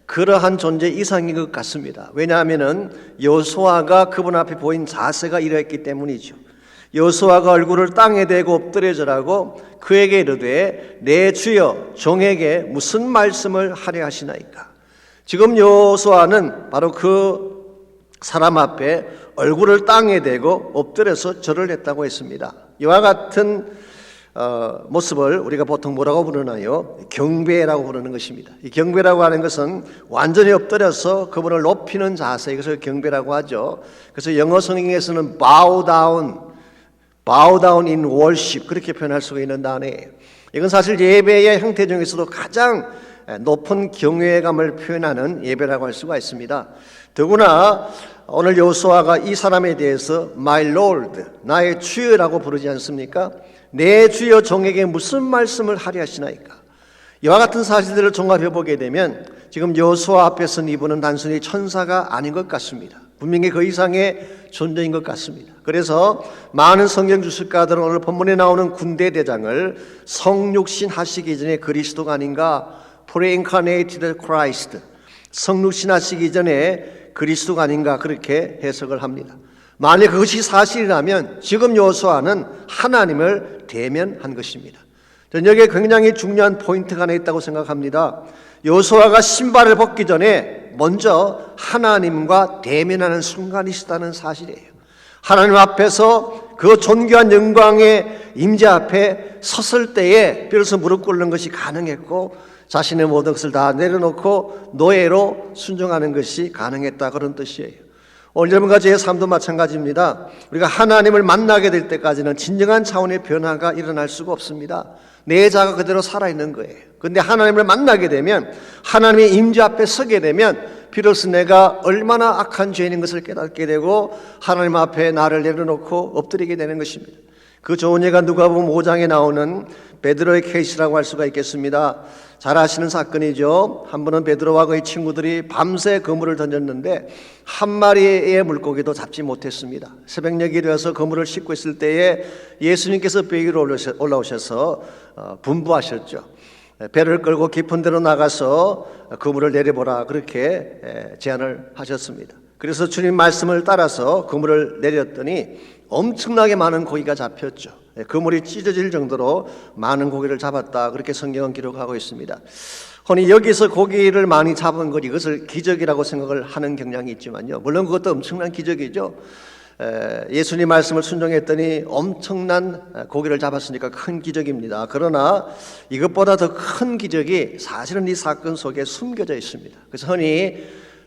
그러한 존재 이상인 것 같습니다. 왜냐하면 여호수아가 그분 앞에 보인 자세가 이러했기 때문이죠. 여호수아가 얼굴을 땅에 대고 엎드려져라고 그에게 이르되 내 주여 종에게 무슨 말씀을 하려 하시나이까. 지금 여호수아는 바로 그 사람 앞에 얼굴을 땅에 대고 엎드려서 절을 했다고 했습니다. 이와 같은 모습을 우리가 보통 뭐라고 부르나요? 경배라고 부르는 것입니다. 이 경배라고 하는 것은 완전히 엎드려서 그분을 높이는 자세, 이것을 경배라고 하죠. 그래서 영어 성경에서는 bow down in worship, 그렇게 표현할 수가 있는 단어예요. 이건 사실 예배의 형태 중에서도 가장 높은 경외감을 표현하는 예배라고 할 수가 있습니다. 더구나 오늘 여호수아가 이 사람에 대해서 My Lord, 나의 주여라고 부르지 않습니까? 내 주여 종에게 무슨 말씀을 하려 하시나이까. 이와 같은 사실들을 종합해 보게 되면 지금 여호수아 앞에 선 이분은 단순히 천사가 아닌 것 같습니다. 분명히 그 이상의 존재인 것 같습니다. 그래서 많은 성경 주석가들은 오늘 본문에 나오는 군대 대장을 성육신 하시기 전에 그리스도가 아닌가, Pre-incarnated Christ, 성육신 하시기 전에 그리스도가 아닌가, 그렇게 해석을 합니다. 만약 그것이 사실이라면 지금 여호수아는 하나님을 대면한 것입니다. 저는 여기에 굉장히 중요한 포인트가 하나 있다고 생각합니다. 여호수아가 신발을 벗기 전에 먼저 하나님과 대면하는 순간이 있었다는 사실이에요. 하나님 앞에서 그 존귀한 영광의 임재 앞에 섰을 때에 비로소 무릎 꿇는 것이 가능했고 자신의 모든 것을 다 내려놓고 노예로 순종하는 것이 가능했다, 그런 뜻이에요. 오늘 여러분과 제 삶도 마찬가지입니다. 우리가 하나님을 만나게 될 때까지는 진정한 차원의 변화가 일어날 수가 없습니다. 내 자가 그대로 살아있는 거예요. 그런데 하나님을 만나게 되면, 하나님의 임재 앞에 서게 되면 비로소 내가 얼마나 악한 죄인인 것을 깨닫게 되고 하나님 앞에 나를 내려놓고 엎드리게 되는 것입니다. 그 좋은 예가 누가복음 5장에 나오는 베드로의 케이스라고 할 수가 있겠습니다. 잘 아시는 사건이죠. 한 번은 베드로와 그의 친구들이 밤새 그물을 던졌는데 한 마리의 물고기도 잡지 못했습니다. 새벽녘이 되어서 그물을 싣고 있을 때에 예수님께서 배 위로 올라오셔서 분부하셨죠. 배를 끌고 깊은 데로 나가서 그물을 내려보라 그렇게 제안을 하셨습니다. 그래서 주님 말씀을 따라서 그물을 내렸더니 엄청나게 많은 고기가 잡혔죠. 그물이 찢어질 정도로 많은 고기를 잡았다 그렇게 성경은 기록하고 있습니다. 흔히 여기서 고기를 많이 잡은 것 이것을 기적이라고 생각을 하는 경향이 있지만요, 물론 그것도 엄청난 기적이죠. 예수님 말씀을 순종했더니 엄청난 고기를 잡았으니까 큰 기적입니다. 그러나 이것보다 더 큰 기적이 사실은 이 사건 속에 숨겨져 있습니다. 그래서 흔히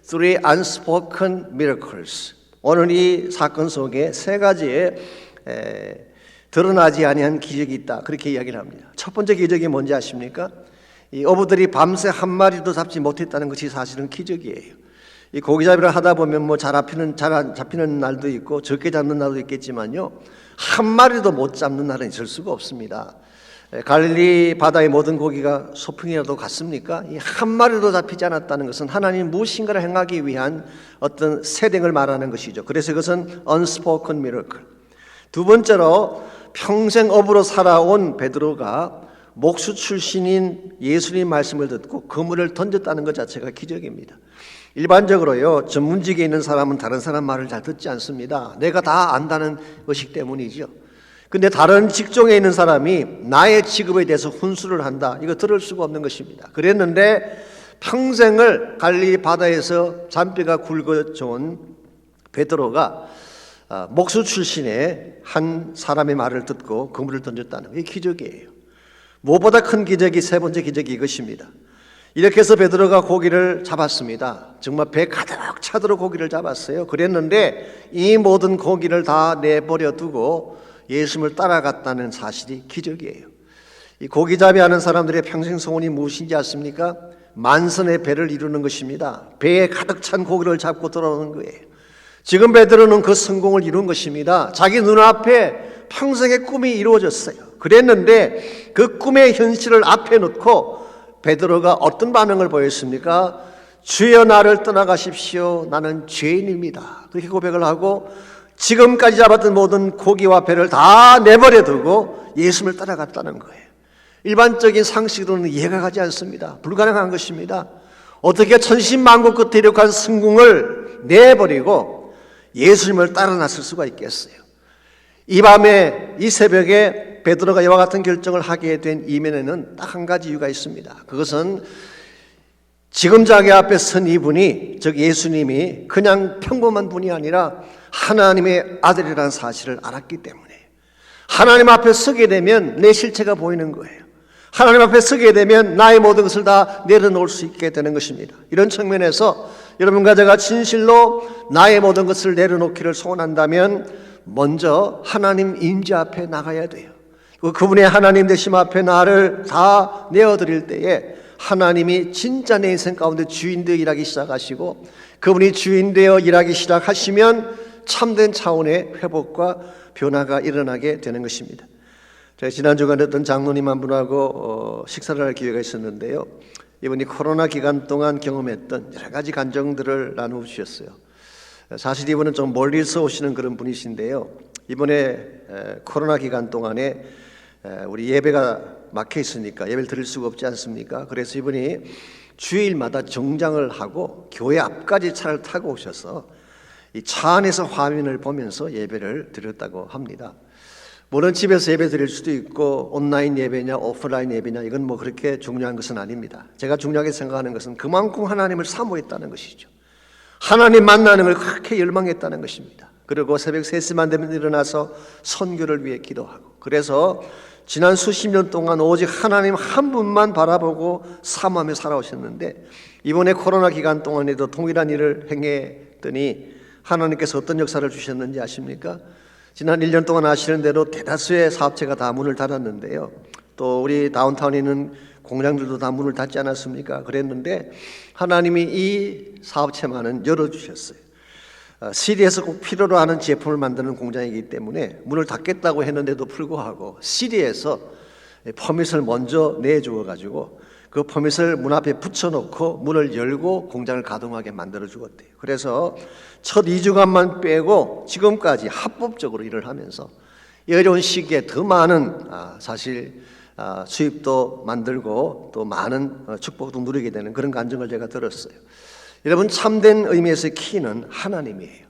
three unspoken miracles, 오늘 이 사건 속에 세 가지의 드러나지 아니한 기적이 있다 그렇게 이야기를 합니다. 첫 번째 기적이 뭔지 아십니까? 이 어부들이 밤새 한 마리도 잡지 못했다는 것이 사실은 기적이에요. 이 고기잡이를 하다 보면 뭐 잘 잡히는 날도 있고 적게 잡는 날도 있겠지만요, 한 마리도 못 잡는 날은 있을 수가 없습니다. 갈릴리 바다의 모든 고기가 소풍이라도 갔습니까? 이 한 마리도 잡히지 않았다는 것은 하나님 무엇인가를 행하기 위한 어떤 세대를 말하는 것이죠. 그래서 그것은 unspoken miracle. 두 번째로 평생 어부로 살아온 베드로가 목수 출신인 예수님 말씀을 듣고 그물을 던졌다는 것 자체가 기적입니다. 일반적으로요, 전문직에 있는 사람은 다른 사람 말을 잘 듣지 않습니다. 내가 다 안다는 것이기 때문이죠. 근데 다른 직종에 있는 사람이 나의 직업에 대해서 훈수를 한다, 이거 들을 수가 없는 것입니다. 그랬는데 평생을 갈릴리 바다에서 잔뼈가 굵어져온 베드로가 목수 출신의 한 사람의 말을 듣고 그물을 던졌다는 게 기적이에요. 무엇보다 큰 기적이 세 번째 기적이 이것입니다. 이렇게 해서 베드로가 고기를 잡았습니다. 정말 배 가득 차도록 고기를 잡았어요. 그랬는데 이 모든 고기를 다 내버려 두고 예수님을 따라갔다는 사실이 기적이에요. 이 고기잡이 하는 사람들의 평생 소원이 무엇인지 아십니까? 만선의 배를 이루는 것입니다. 배에 가득 찬 고기를 잡고 돌아오는 거예요. 지금 베드로는 그 성공을 이룬 것입니다. 자기 눈앞에 평생의 꿈이 이루어졌어요. 그랬는데 그 꿈의 현실을 앞에 놓고 베드로가 어떤 반응을 보였습니까? 주여 나를 떠나가십시오. 나는 죄인입니다. 그렇게 고백을 하고 지금까지 잡았던 모든 고기와 배를 다 내버려 두고 예수님을 따라갔다는 거예요. 일반적인 상식으로는 이해가 가지 않습니다. 불가능한 것입니다. 어떻게 천신만고 끝에 이룩한 성공을 내버리고 예수님을 따라 나설 수가 있겠어요? 이 밤에 이 새벽에 베드로가 이와 같은 결정을 하게 된 이면에는 딱 한 가지 이유가 있습니다. 그것은 지금 자기 앞에 선 이분이, 즉 예수님이 그냥 평범한 분이 아니라 하나님의 아들이라는 사실을 알았기 때문에, 하나님 앞에 서게 되면 내 실체가 보이는 거예요. 하나님 앞에 서게 되면 나의 모든 것을 다 내려놓을 수 있게 되는 것입니다. 이런 측면에서 여러분과 제가 진실로 나의 모든 것을 내려놓기를 소원한다면 먼저 하나님 임재 앞에 나가야 돼요. 그분의 하나님 되심 앞에 나를 다 내어드릴 때에 하나님이 진짜 내 인생 가운데 주인 되어 일하기 시작하시고, 그분이 주인 되어 일하기 시작하시면 참된 차원의 회복과 변화가 일어나게 되는 것입니다. 제가 지난 주간에 어떤 장로님 한 분하고 식사를 할 기회가 있었는데요, 이분이 코로나 기간 동안 경험했던 여러 가지 감정들을 나누어 주셨어요. 사실 이분은 좀 멀리서 오시는 그런 분이신데요, 이번에 코로나 기간 동안에 우리 예배가 막혀 있으니까 예배를 드릴 수가 없지 않습니까? 그래서 이분이 주일마다 정장을 하고 교회 앞까지 차를 타고 오셔서 이 차 안에서 화면을 보면서 예배를 드렸다고 합니다. 물론 집에서 예배 드릴 수도 있고 온라인 예배냐 오프라인 예배냐 이건 뭐 그렇게 중요한 것은 아닙니다. 제가 중요하게 생각하는 것은 그만큼 하나님을 사모했다는 것이죠. 하나님 만나는 걸 그렇게 열망했다는 것입니다. 그리고 새벽 3시만 되면 일어나서 선교를 위해 기도하고, 그래서 지난 수십 년 동안 오직 하나님 한 분만 바라보고 사모하며 살아오셨는데, 이번에 코로나 기간 동안에도 동일한 일을 행했더니 하나님께서 어떤 역사를 주셨는지 아십니까? 지난 1년 동안 아시는 대로 대다수의 사업체가 다 문을 닫았는데요, 또 우리 다운타운에 있는 공장들도 다 문을 닫지 않았습니까? 그랬는데 하나님이 이 사업체만은 열어주셨어요. 시리에서 꼭 필요로 하는 제품을 만드는 공장이기 때문에 문을 닫겠다고 했는데도 불구하고 시리에서 퍼밋을 먼저 내주어 가지고 그 퍼밋을 문 앞에 붙여놓고 문을 열고 공장을 가동하게 만들어 주었대요. 그래서 첫 2주간만 빼고 지금까지 합법적으로 일을 하면서 이 어려운 시기에 더 많은 사실 수입도 만들고 또 많은 축복도 누리게 되는 그런 간증을 제가 들었어요. 여러분, 참된 의미에서의 키는 하나님이에요.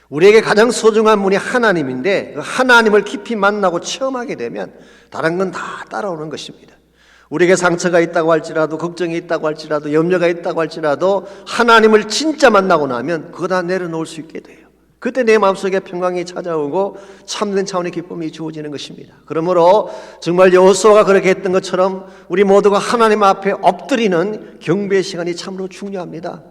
우리에게 가장 소중한 분이 하나님인데 그 하나님을 깊이 만나고 체험하게 되면 다른 건 다 따라오는 것입니다. 우리에게 상처가 있다고 할지라도, 걱정이 있다고 할지라도, 염려가 있다고 할지라도 하나님을 진짜 만나고 나면 그거 다 내려놓을 수 있게 돼요. 그때 내 마음속에 평강이 찾아오고 참된 차원의 기쁨이 주어지는 것입니다. 그러므로 정말 여호수아가 그렇게 했던 것처럼 우리 모두가 하나님 앞에 엎드리는 경배의 시간이 참으로 중요합니다.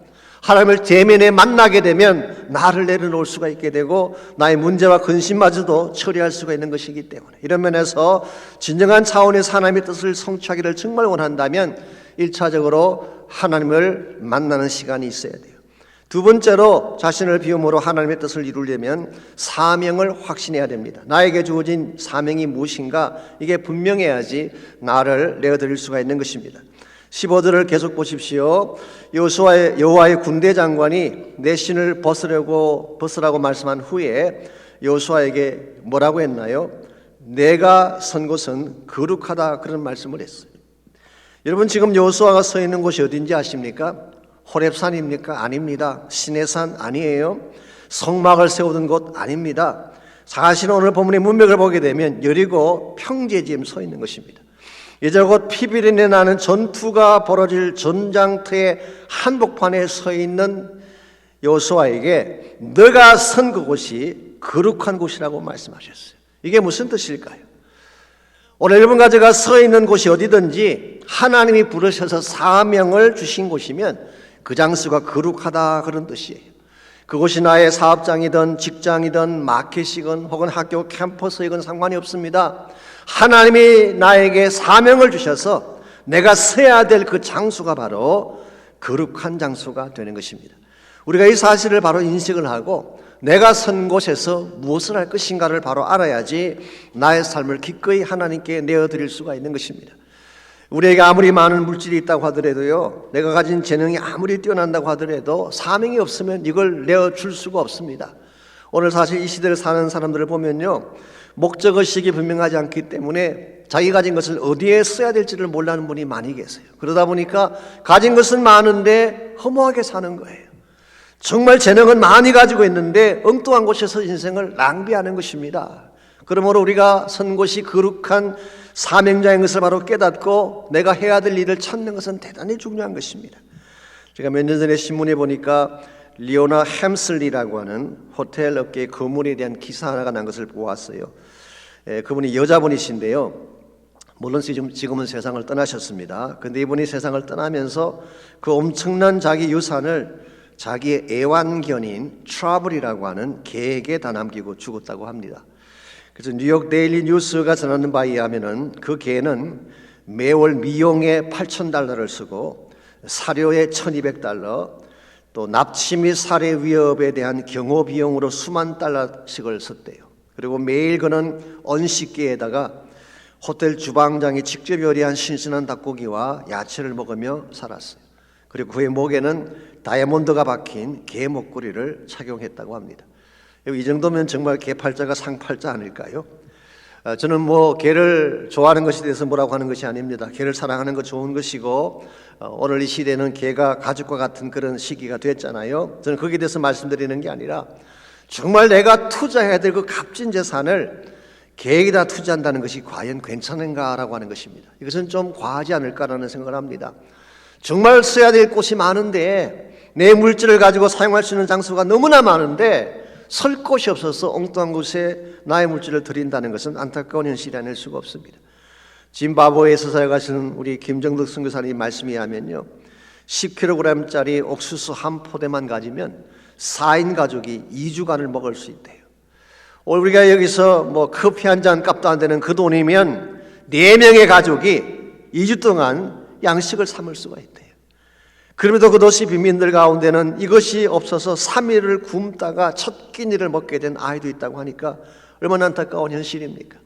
하나님을 대면에 만나게 되면 나를 내려놓을 수가 있게 되고 나의 문제와 근심마저도 처리할 수가 있는 것이기 때문에, 이런 면에서 진정한 차원에서 하나님의 뜻을 성취하기를 정말 원한다면 1차적으로 하나님을 만나는 시간이 있어야 돼요. 두 번째로 자신을 비움으로 하나님의 뜻을 이루려면 사명을 확신해야 됩니다. 나에게 주어진 사명이 무엇인가, 이게 분명해야지 나를 내어드릴 수가 있는 것입니다. 15절을 계속 보십시오. 여호와의 군대 장관이 내 신을 벗으라고 말씀한 후에 여호수아에게 뭐라고 했나요? 내가 선 곳은 거룩하다, 그런 말씀을 했어요. 여러분, 지금 여호수아가 서 있는 곳이 어딘지 아십니까? 호렙산입니까? 아닙니다. 시내산 아니에요. 성막을 세우던 곳 아닙니다. 사실은 오늘 본문의 문맥을 보게 되면 여리고 평지에 지금 서 있는 것입니다. 이제 곧 피비린내 나는 전투가 벌어질 전장터의 한복판에 서 있는 여호수아에게 너가 선 그곳이 거룩한 곳이라고 말씀하셨어요. 이게 무슨 뜻일까요? 오늘 여러분과 제가 서 있는 곳이 어디든지 하나님이 부르셔서 사명을 주신 곳이면 그 장소가 거룩하다, 그런 뜻이에요. 그곳이 나의 사업장이든 직장이든 마켓이건 혹은 학교 캠퍼스이건 상관이 없습니다. 하나님이 나에게 사명을 주셔서 내가 서야 될 그 장소가 바로 거룩한 장소가 되는 것입니다. 우리가 이 사실을 바로 인식을 하고 내가 선 곳에서 무엇을 할 것인가를 바로 알아야지 나의 삶을 기꺼이 하나님께 내어드릴 수가 있는 것입니다. 우리에게 아무리 많은 물질이 있다고 하더라도요, 내가 가진 재능이 아무리 뛰어난다고 하더라도 사명이 없으면 이걸 내어줄 수가 없습니다. 오늘 사실 이 시대를 사는 사람들을 보면요, 목적의식이 분명하지 않기 때문에 자기 가진 것을 어디에 써야 될지를 몰라하는 분이 많이 계세요. 그러다 보니까 가진 것은 많은데 허무하게 사는 거예요. 정말 재능은 많이 가지고 있는데 엉뚱한 곳에서 인생을 낭비하는 것입니다. 그러므로 우리가 선 곳이 거룩한 사명자인 것을 바로 깨닫고 내가 해야 될 일을 찾는 것은 대단히 중요한 것입니다. 제가 몇 년 전에 신문에 보니까 리오나 햄슬리라고 하는 호텔 업계의 거물에 대한 기사 하나가 난 것을 보았어요. 그분이 여자분이신데요, 물론 지금은 세상을 떠나셨습니다. 그런데 이분이 세상을 떠나면서 그 엄청난 자기 유산을 자기의 애완견인 트러블이라고 하는 개에게 다 남기고 죽었다고 합니다. 그래서 뉴욕 데일리 뉴스가 전하는 바에 의하면은 그 개는 매월 미용에 $8,000를 쓰고 사료에 $1,200, 또 납치 및 살해 위협에 대한 경호 비용으로 수만 달러씩을 썼대요. 그리고 매일 그는 언식기에다가 호텔 주방장이 직접 요리한 신선한 닭고기와 야채를 먹으며 살았어요. 그리고 그의 목에는 다이아몬드가 박힌 개 목걸이를 착용했다고 합니다. 이 정도면 정말 개팔자가 상팔자 아닐까요? 저는 개를 좋아하는 것에 대해서 뭐라고 하는 것이 아닙니다. 개를 사랑하는 것 좋은 것이고, 오늘 이 시대는 개가 가족과 같은 그런 시기가 됐잖아요. 저는 거기에 대해서 말씀드리는 게 아니라 정말 내가 투자해야 될 그 값진 재산을 개에다 투자한다는 것이 과연 괜찮은가라고 하는 것입니다. 이것은 좀 과하지 않을까라는 생각을 합니다. 정말 써야 될 곳이 많은데 내 물질을 가지고 사용할 수 있는 장소가 너무나 많은데 설 곳이 없어서 엉뚱한 곳에 나의 물질을 드린다는 것은 안타까운 현실이 아닐 수가 없습니다. 짐바브웨에서 살아가시는 우리 김정덕 선교사님 말씀에 하면요, 10kg짜리 옥수수 한 포대만 가지면 4인 가족이 2주간을 먹을 수 있대요. 오늘 우리가 여기서 커피 한 잔 값도 안 되는 그 돈이면 4명의 가족이 2주 동안 양식을 삼을 수가 있대요. 그럼에도 그 도시 빈민들 가운데는 이것이 없어서 3일을 굶다가 첫 끼니를 먹게 된 아이도 있다고 하니까 얼마나 안타까운 현실입니까?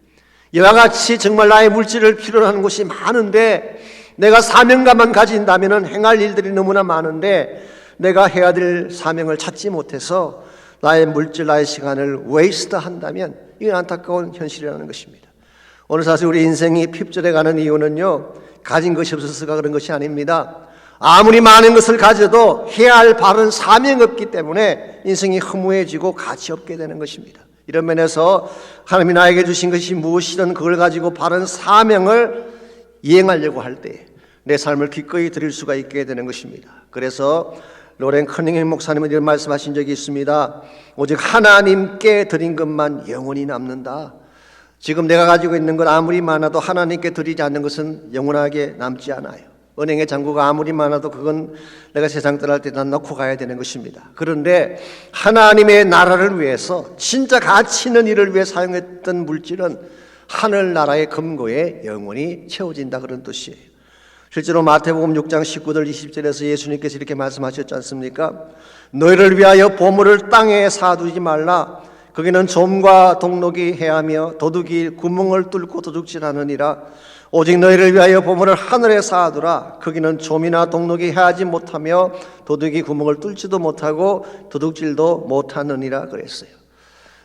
이와 같이 정말 나의 물질을 필요로 하는 곳이 많은데 내가 사명감만 가진다면 행할 일들이 너무나 많은데 내가 해야 될 사명을 찾지 못해서 나의 물질, 나의 시간을 웨이스트 한다면 이건 안타까운 현실이라는 것입니다. 오늘 사실 우리 인생이 핍절해가는 이유는요, 가진 것이 없어서가 그런 것이 아닙니다. 아무리 많은 것을 가져도 해야 할 바른 사명이 없기 때문에 인생이 허무해지고 가치 없게 되는 것입니다. 이런 면에서 하나님이 나에게 주신 것이 무엇이든 그걸 가지고 바른 사명을 이행하려고 할 때 내 삶을 기꺼이 드릴 수가 있게 되는 것입니다. 그래서 로렌 커닝햄 목사님은 이런 말씀하신 적이 있습니다. 오직 하나님께 드린 것만 영원히 남는다. 지금 내가 가지고 있는 건 아무리 많아도 하나님께 드리지 않는 것은 영원하게 남지 않아요. 은행의 잔고가 아무리 많아도 그건 내가 세상 떠날 때 난 넣고 가야 되는 것입니다. 그런데 하나님의 나라를 위해서 진짜 가치 있는 일을 위해 사용했던 물질은 하늘나라의 금고에 영원히 채워진다, 그런 뜻이에요. 실제로 마태복음 6장 19절 20절에서 예수님께서 이렇게 말씀하셨지 않습니까? 너희를 위하여 보물을 땅에 쌓아두지 말라. 거기는 좀과 동록이 해하며 도둑이 구멍을 뚫고 도둑질하느니라. 오직 너희를 위하여 보물을 하늘에 쌓아두라. 거기는 좀이나 동록이 해하지 못하며 도둑이 구멍을 뚫지도 못하고 도둑질도 못하느니라 그랬어요.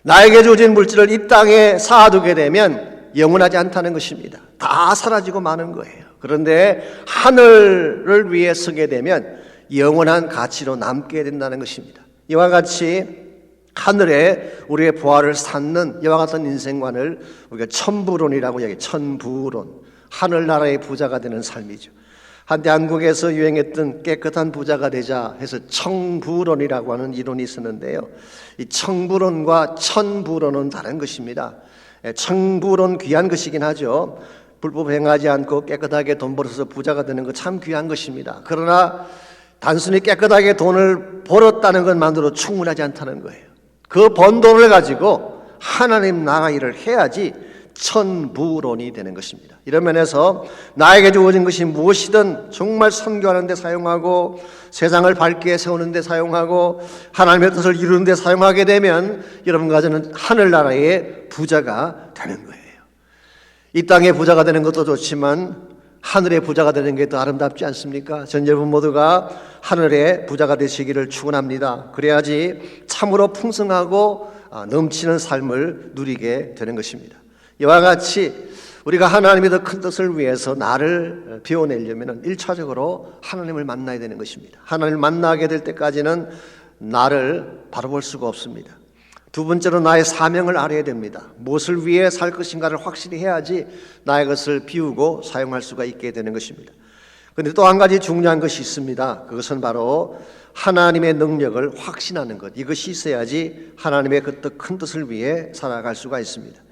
나에게 주어진 물질을 이 땅에 쌓아두게 되면 영원하지 않다는 것입니다. 다 사라지고 마는 거예요. 그런데 하늘을 위해 서게 되면 영원한 가치로 남게 된다는 것입니다. 이와 같이 하늘에 우리의 부활을 쌓는 이와 같은 인생관을 우리가 천부론이라고 얘기해요. 천부론. 하늘나라의 부자가 되는 삶이죠. 한때 한국에서 유행했던 깨끗한 부자가 되자 해서 청부론이라고 하는 이론이 있었는데요. 이 청부론과 천부론은 다른 것입니다. 청부론 귀한 것이긴 하죠. 불법 행하지 않고 깨끗하게 돈 벌어서 부자가 되는 거 참 귀한 것입니다. 그러나 단순히 깨끗하게 돈을 벌었다는 것만으로 충분하지 않다는 거예요. 그 번 돈을 가지고 하나님 나라 일을 해야지 천부론이 되는 것입니다. 이런 면에서 나에게 주어진 것이 무엇이든 정말 선교하는 데 사용하고 세상을 밝게 세우는 데 사용하고 하나님의 뜻을 이루는 데 사용하게 되면 여러분과 저는 하늘나라의 부자가 되는 거예요. 이 땅의 부자가 되는 것도 좋지만 하늘의 부자가 되는 게 더 아름답지 않습니까? 전 여러분 모두가 하늘의 부자가 되시기를 축원합니다. 그래야지 참으로 풍성하고 넘치는 삶을 누리게 되는 것입니다. 이와 같이 우리가 하나님의 더 큰 뜻을 위해서 나를 비워내려면 1차적으로 하나님을 만나야 되는 것입니다. 하나님을 만나게 될 때까지는 나를 바라볼 수가 없습니다. 두 번째로 나의 사명을 알아야 됩니다. 무엇을 위해 살 것인가를 확실히 해야지 나의 것을 비우고 사용할 수가 있게 되는 것입니다. 그런데 또 한 가지 중요한 것이 있습니다. 그것은 바로 하나님의 능력을 확신하는 것. 이것이 있어야지 하나님의 그 큰 뜻을 위해 살아갈 수가 있습니다.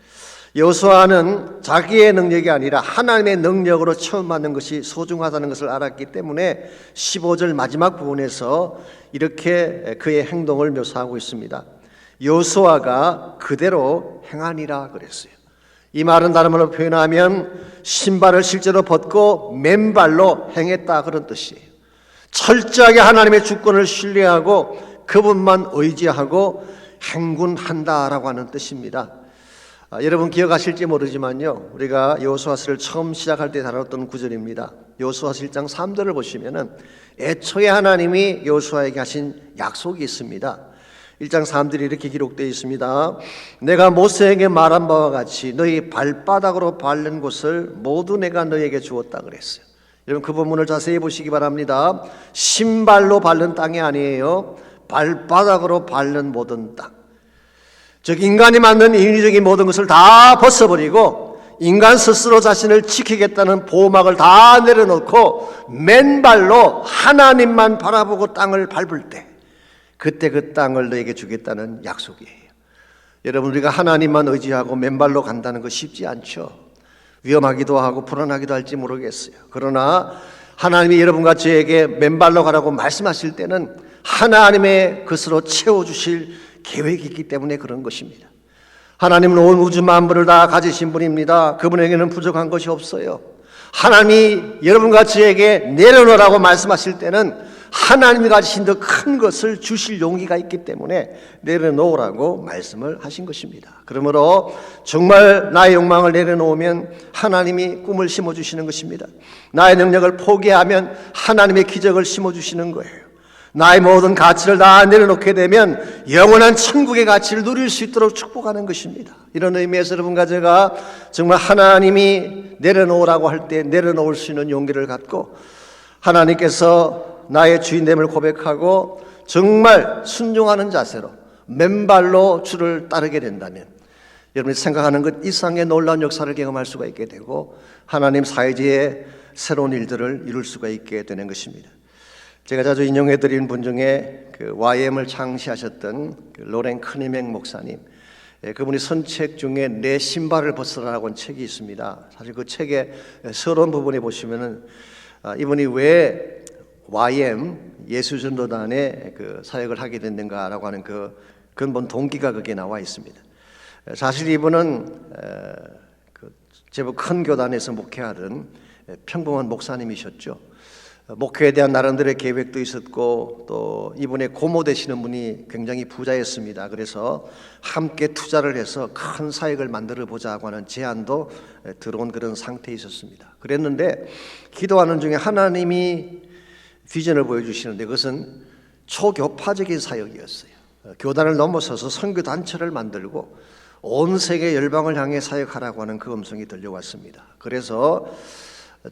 여호수아는 자기의 능력이 아니라 하나님의 능력으로 처음 받는 것이 소중하다는 것을 알았기 때문에 15절 마지막 부분에서 이렇게 그의 행동을 묘사하고 있습니다. 여호수아가 그대로 행하니라 그랬어요. 이 말은 다른 말로 표현하면 신발을 실제로 벗고 맨발로 행했다, 그런 뜻이에요. 철저하게 하나님의 주권을 신뢰하고 그분만 의지하고 행군한다라고 하는 뜻입니다. 여러분 기억하실지 모르지만요, 우리가 여호수아서를 처음 시작할 때 다뤘던 구절입니다. 여호수아서 1장 3절을 보시면은 애초에 하나님이 여호수아에게 하신 약속이 있습니다. 1장 3절이 이렇게 기록되어 있습니다. 내가 모세에게 말한 바와 같이 너희 발바닥으로 밟는 곳을 모두 내가 너희에게 주었다 그랬어요. 여러분 그 본문을 자세히 보시기 바랍니다. 신발로 밟는 땅이 아니에요. 발바닥으로 밟는 모든 땅. 즉 인간이 만든 인위적인 모든 것을 다 벗어버리고 인간 스스로 자신을 지키겠다는 보호막을 다 내려놓고 맨발로 하나님만 바라보고 땅을 밟을 때 그때 그 땅을 너에게 주겠다는 약속이에요. 여러분 우리가 하나님만 의지하고 맨발로 간다는 거 쉽지 않죠. 위험하기도 하고 불안하기도 할지 모르겠어요. 그러나 하나님이 여러분과 저에게 맨발로 가라고 말씀하실 때는 하나님의 것으로 채워주실 계획이 있기 때문에 그런 것입니다. 하나님은 온 우주 만물을 다 가지신 분입니다. 그분에게는 부족한 것이 없어요. 하나님이 여러분과 저에게 내려놓으라고 말씀하실 때는 하나님이 가지신 더 큰 것을 주실 용기가 있기 때문에 내려놓으라고 말씀을 하신 것입니다. 그러므로 정말 나의 욕망을 내려놓으면 하나님이 꿈을 심어주시는 것입니다. 나의 능력을 포기하면 하나님의 기적을 심어주시는 거예요. 나의 모든 가치를 다 내려놓게 되면 영원한 천국의 가치를 누릴 수 있도록 축복하는 것입니다. 이런 의미에서 여러분과 제가 정말 하나님이 내려놓으라고 할 때 내려놓을 수 있는 용기를 갖고 하나님께서 나의 주인됨을 고백하고 정말 순종하는 자세로 맨발로 주를 따르게 된다면 여러분이 생각하는 것 이상의 놀라운 역사를 경험할 수가 있게 되고 하나님 사회지의 새로운 일들을 이룰 수가 있게 되는 것입니다. 제가 자주 인용해 드리는 분 중에 그 YM을 창시하셨던 그 로렌 크니맹 목사님, 그분이 선책 중에 내 신발을 벗으라고 한 책이 있습니다. 사실 그 책의 서론 부분에 보시면은 이분이 왜 YM 예수전도단에 그 사역을 하게 됐는가라고 하는 그 근본 동기가 거기에 나와 있습니다. 사실 이분은 그 제법 큰 교단에서 목회하던 평범한 목사님이셨죠. 목회에 대한 나름대로의 계획도 있었고 또 이분의 고모 되시는 분이 굉장히 부자였습니다. 그래서 함께 투자를 해서 큰 사역을 만들어 보자고 하는 제안도 들어온 그런 상태에 있었습니다. 그랬는데 기도하는 중에 하나님이 비전을 보여주시는데 그것은 초교파적인 사역이었어요. 교단을 넘어서서 선교단체를 만들고 온 세계 열방을 향해 사역하라고 하는 그 음성이 들려왔습니다. 그래서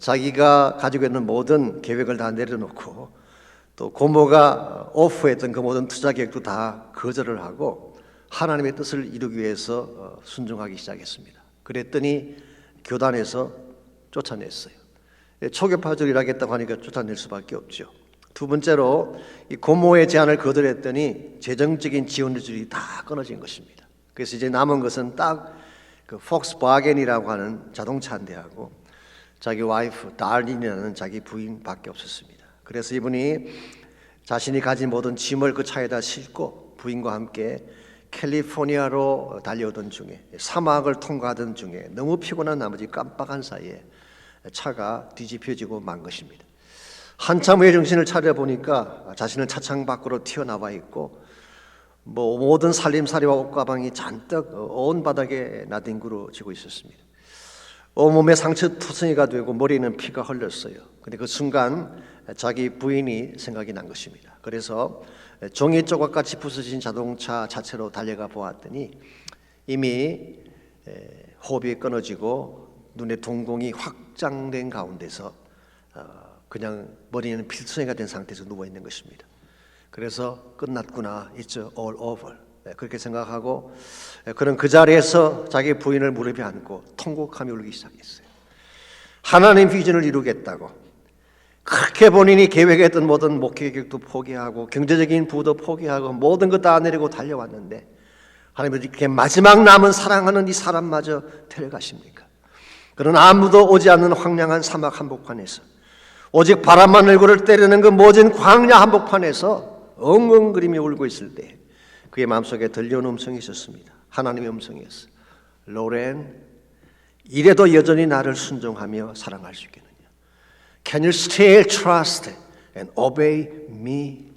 자기가 가지고 있는 모든 계획을 다 내려놓고 또 고모가 오프했던 그 모든 투자 계획도 다 거절을 하고 하나님의 뜻을 이루기 위해서 순종하기 시작했습니다. 그랬더니 교단에서 쫓아냈어요. 초교파적이라겠다고 하니까 쫓아낼 수밖에 없죠. 두 번째로 이 고모의 제안을 거절했더니 재정적인 지원줄이 다 끊어진 것입니다. 그래서 이제 남은 것은 딱 그 폭스바겐이라고 하는 자동차 한 대하고 자기 와이프 달린이라는 자기 부인밖에 없었습니다. 그래서 이분이 자신이 가진 모든 짐을 그 차에다 싣고 부인과 함께 캘리포니아로 달려오던 중에 사막을 통과하던 중에 너무 피곤한 나머지 깜빡한 사이에 차가 뒤집혀지고 만 것입니다. 한참 후에 정신을 차려보니까 자신은 차창 밖으로 튀어나와 있고 모든 살림살이와 옷가방이 잔뜩 온 바닥에 나뒹굴어지고 있었습니다. 온몸에 상처투성이가 되고 머리는 피가 흘렀어요. 근데 그 순간 자기 부인이 생각이 난 것입니다. 그래서 종이 조각같이 부서진 자동차 자체로 달려가 보았더니 이미 호흡이 끊어지고 눈의 동공이 확장된 가운데서 그냥 머리는 필수행가 된 상태에서 누워 있는 것입니다. 그래서 끝났구나, it's all over. 그렇게 생각하고 그는 그 자리에서 자기 부인을 무릎에 안고 통곡하며 울기 시작했어요. 하나님 비전을 이루겠다고 그렇게 본인이 계획했던 모든 목회 계획도 포기하고 경제적인 부도 포기하고 모든 것 다 내리고 달려왔는데 하나님은 이렇게 마지막 남은 사랑하는 이 사람마저 데려가십니까? 그는 아무도 오지 않는 황량한 사막 한복판에서 오직 바람만 얼굴을 때리는 그 모진 광야 한복판에서 엉엉거리며 울고 있을 때 그의 마음속에 들려오는 음성이 있었습니다. 하나님의 음성이었어요. 로렌, 이래도 여전히 나를 순종하며 사랑할 수 있겠느냐? Can you still trust and obey me?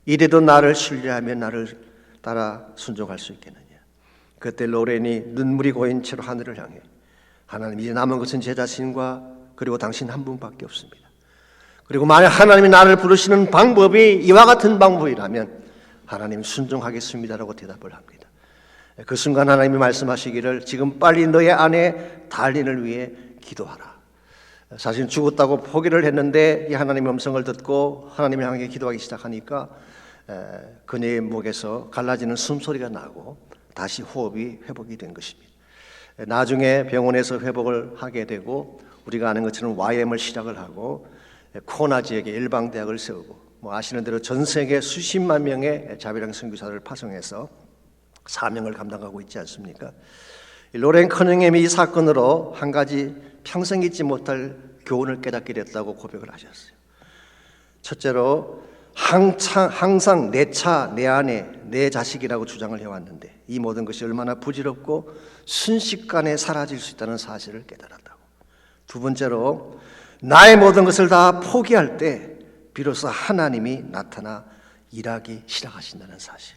이래도 나를 신뢰하며 나를 따라 순종할 수 있겠느냐? 그때 로렌이 눈물이 고인 채로 하늘을 향해 하나님, 이제 남은 것은 제 자신과 그리고 당신 한 분밖에 없습니다. 그리고 만약 하나님이 나를 부르시는 방법이 이와 같은 방법이라면 하나님 순종하겠습니다라고 대답을 합니다. 그 순간 하나님이 말씀하시기를 지금 빨리 너의 아내 달린을 위해 기도하라. 사실 죽었다고 포기를 했는데 이 하나님의 음성을 듣고 하나님을 향해 기도하기 시작하니까 그녀의 목에서 갈라지는 숨소리가 나고 다시 호흡이 회복이 된 것입니다. 나중에 병원에서 회복을 하게 되고 우리가 아는 것처럼 YM을 시작을 하고 코나 지역에 일방대학을 세우고 아시는 대로 전 세계 수십만 명의 자비랑 선교사를 파송해서 사명을 감당하고 있지 않습니까? 로렌 커닝햄이 이 사건으로 한 가지 평생 잊지 못할 교훈을 깨닫게 됐다고 고백을 하셨어요. 첫째로 항상 내 차, 내 아내, 내 자식이라고 주장을 해왔는데 이 모든 것이 얼마나 부질없고 순식간에 사라질 수 있다는 사실을 깨달았다고. 두 번째로 나의 모든 것을 다 포기할 때 비로소 하나님이 나타나 일하기 시작하신다는 사실.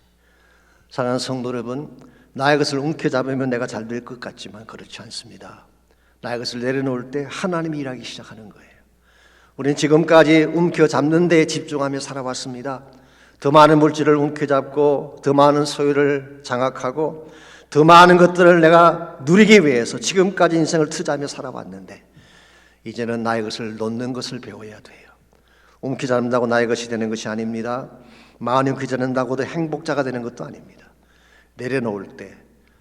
사랑하는 성도 여러분, 나의 것을 움켜잡으면 내가 잘 될 것 같지만 그렇지 않습니다. 나의 것을 내려놓을 때 하나님이 일하기 시작하는 거예요. 우리는 지금까지 움켜잡는 데에 집중하며 살아왔습니다. 더 많은 물질을 움켜잡고 더 많은 소유를 장악하고 더 많은 것들을 내가 누리기 위해서 지금까지 인생을 투자하며 살아왔는데 이제는 나의 것을 놓는 것을 배워야 돼요. 움켜잡는다고 나의 것이 되는 것이 아닙니다. 많이 움켜잡는다고도 행복자가 되는 것도 아닙니다. 내려놓을 때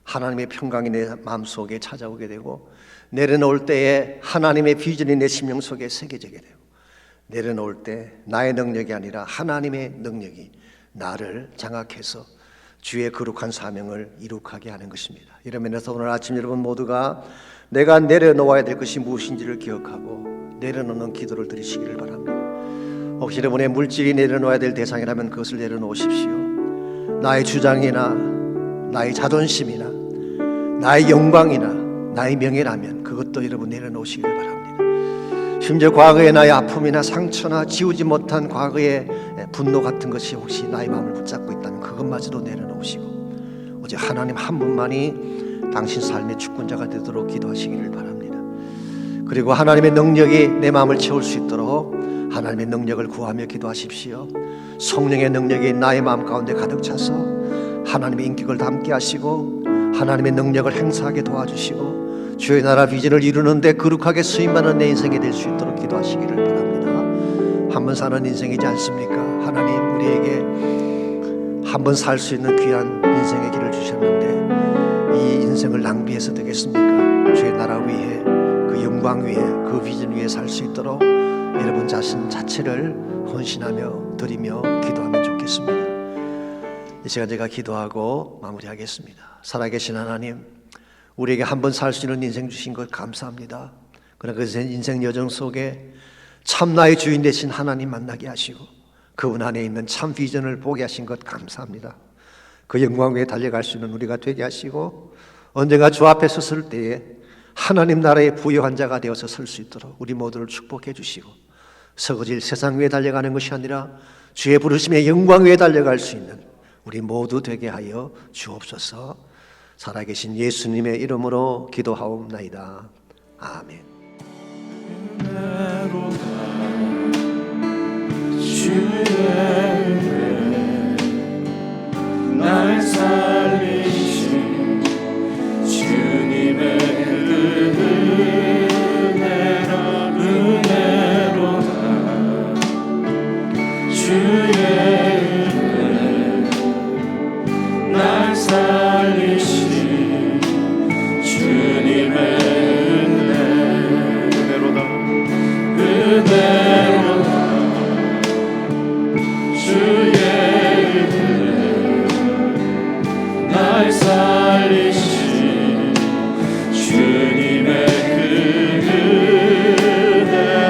하나님의 평강이 내 마음속에 찾아오게 되고 내려놓을 때에 하나님의 비전이 내 심령 속에 새겨지게 되고 내려놓을 때 나의 능력이 아니라 하나님의 능력이 나를 장악해서 주의 거룩한 사명을 이룩하게 하는 것입니다. 이런 면에서 오늘 아침 여러분 모두가 내가 내려놓아야 될 것이 무엇인지를 기억하고 내려놓는 기도를 드리시기를 바랍니다. 혹시 여러분의 물질이 내려놓아야 될 대상이라면 그것을 내려놓으십시오. 나의 주장이나 나의 자존심이나 나의 영광이나 나의 명예라면 그것도 여러분 내려놓으시기를 바랍니다. 심지어 과거의 나의 아픔이나 상처나 지우지 못한 과거의 분노 같은 것이 혹시 나의 마음을 붙잡고 있다면 그것마저도 내려놓으시고 오직 하나님 한 분만이 당신 삶의 주권자가 되도록 기도하시기를 바랍니다. 그리고 하나님의 능력이 내 마음을 채울 수 있도록 하나님의 능력을 구하며 기도하십시오. 성령의 능력이 나의 마음 가운데 가득 차서 하나님의 인격을 담게 하시고 하나님의 능력을 행사하게 도와주시고 주의 나라 비전을 이루는데 거룩하게 쓰임받는 내 인생이 될 수 있도록 기도하시기를 바랍니다. 한 번 사는 인생이지 않습니까? 하나님 우리에게 한 번 살 수 있는 귀한 인생의 길을 주셨는데 이 인생을 낭비해서 되겠습니까? 주의 나라 위에 그 영광 위에 그 비전 위에 살 수 있도록 여러분 자신 자체를 헌신하며 드리며 기도하면 좋겠습니다. 이 시간 제가 기도하고 마무리하겠습니다. 살아계신 하나님, 우리에게 한 번 살 수 있는 인생 주신 것 감사합니다. 그러나 그 인생 여정 속에 참 나의 주인 되신 하나님 만나게 하시고 그분 안에 있는 참 비전을 보게 하신 것 감사합니다. 그 영광 위에 달려갈 수 있는 우리가 되게 하시고 언젠가 주 앞에 섰을 때에 하나님 나라의 부유한 자가 되어서 설 수 있도록 우리 모두를 축복해 주시고 서거질 세상 위에 달려가는 것이 아니라 주의 부르심의 영광 위에 달려갈 수 있는 우리 모두 되게 하여 주옵소서. 살아계신 예수님의 이름으로 기도하옵나이다. 아멘. 날 살리신 주님의 은혜로다. 주의 은혜 날 살리신 주님의 은혜로다. 주의 날 살리신 주님의 은혜로다.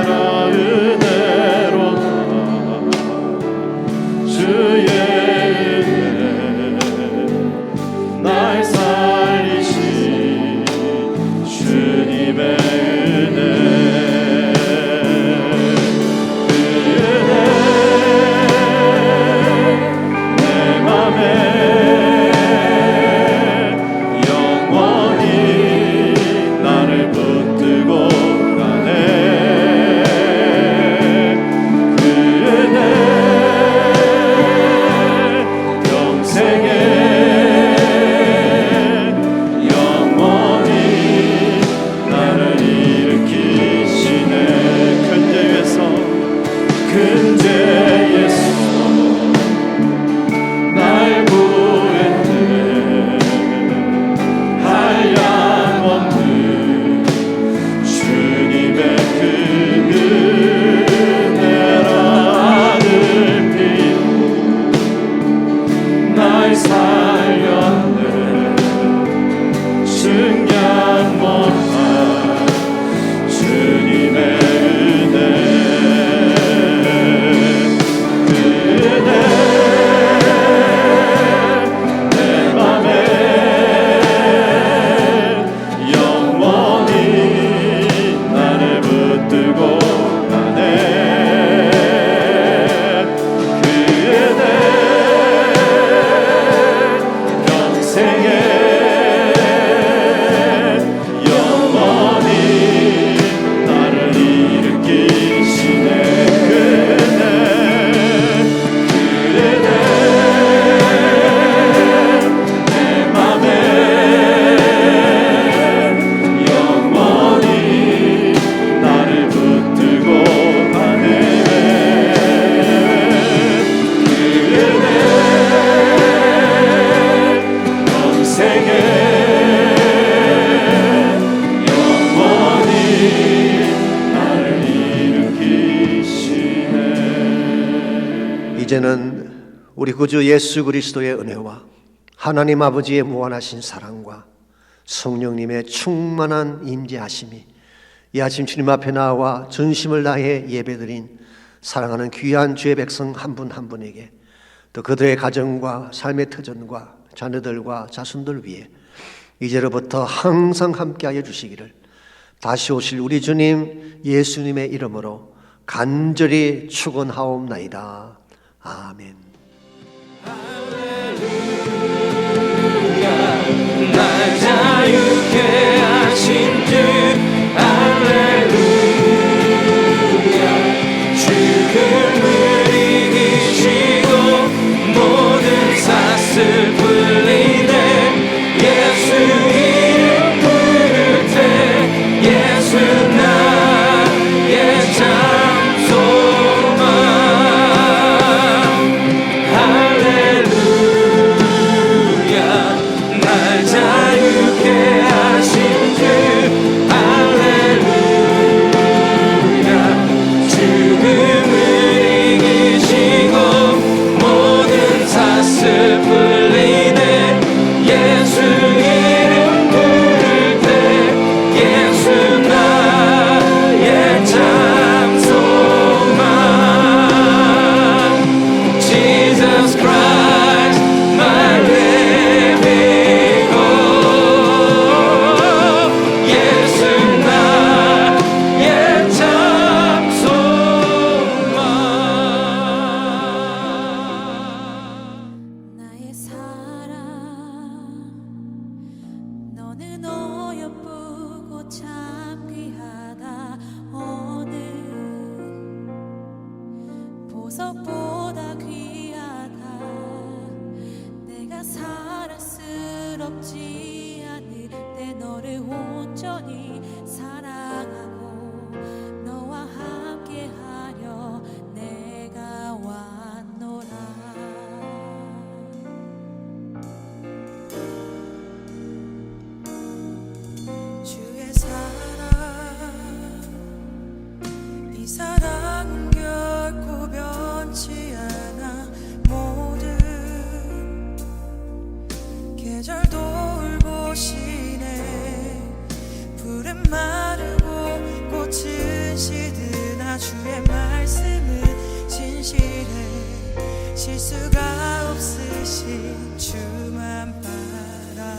주의 날 살리신 주님의 은혜. 내 맘에 이제는 우리 구주 예수 그리스도의 은혜와 하나님 아버지의 무한하신 사랑과 성령님의 충만한 임재하심이 이 아침 주님 앞에 나와 전심을 다해 예배드린 사랑하는 귀한 주의 백성 한 분 한 분에게, 또 그들의 가정과 삶의 터전과 자녀들과 자손들 위해 이제로부터 항상 함께하여 주시기를 다시 오실 우리 주님 예수님의 이름으로 간절히 축원하옵나이다. 아멘. 날 자유케 하신 주 할렐루야. 죽음을 이기시고 모든 사슬 풀리네. 예수 이름 부를 때 예수 나의 참 소망. 할렐루야. 날 자유케 하신 주 할렐루야. 죽음을 이기시고 모든 사슬 풀리네. 예수 이름 부를 때 예수 나의 참 소망. Jesus Christ my living hope. 예수 나의 참 소망. 나의 사랑 너는 어여쁘고 참 귀하다. 어느 보석보다 귀하다. 내가 사랑스럽지 않을 때 너를 온전히 사랑하고 너와 함께하려 내가 왔노라. 주의 사랑 이 사랑은 결코 변치 않아. 모든 계절 돌보시네. 푸른 마르고 꽃은 시드나 주의 말씀은 진실해. 실수가 없으신 주만 바라라.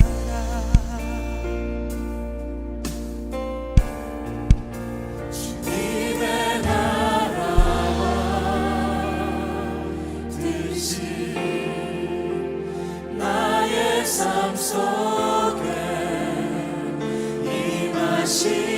주님의 나라와 뜻이 나의 삶 속에 임하시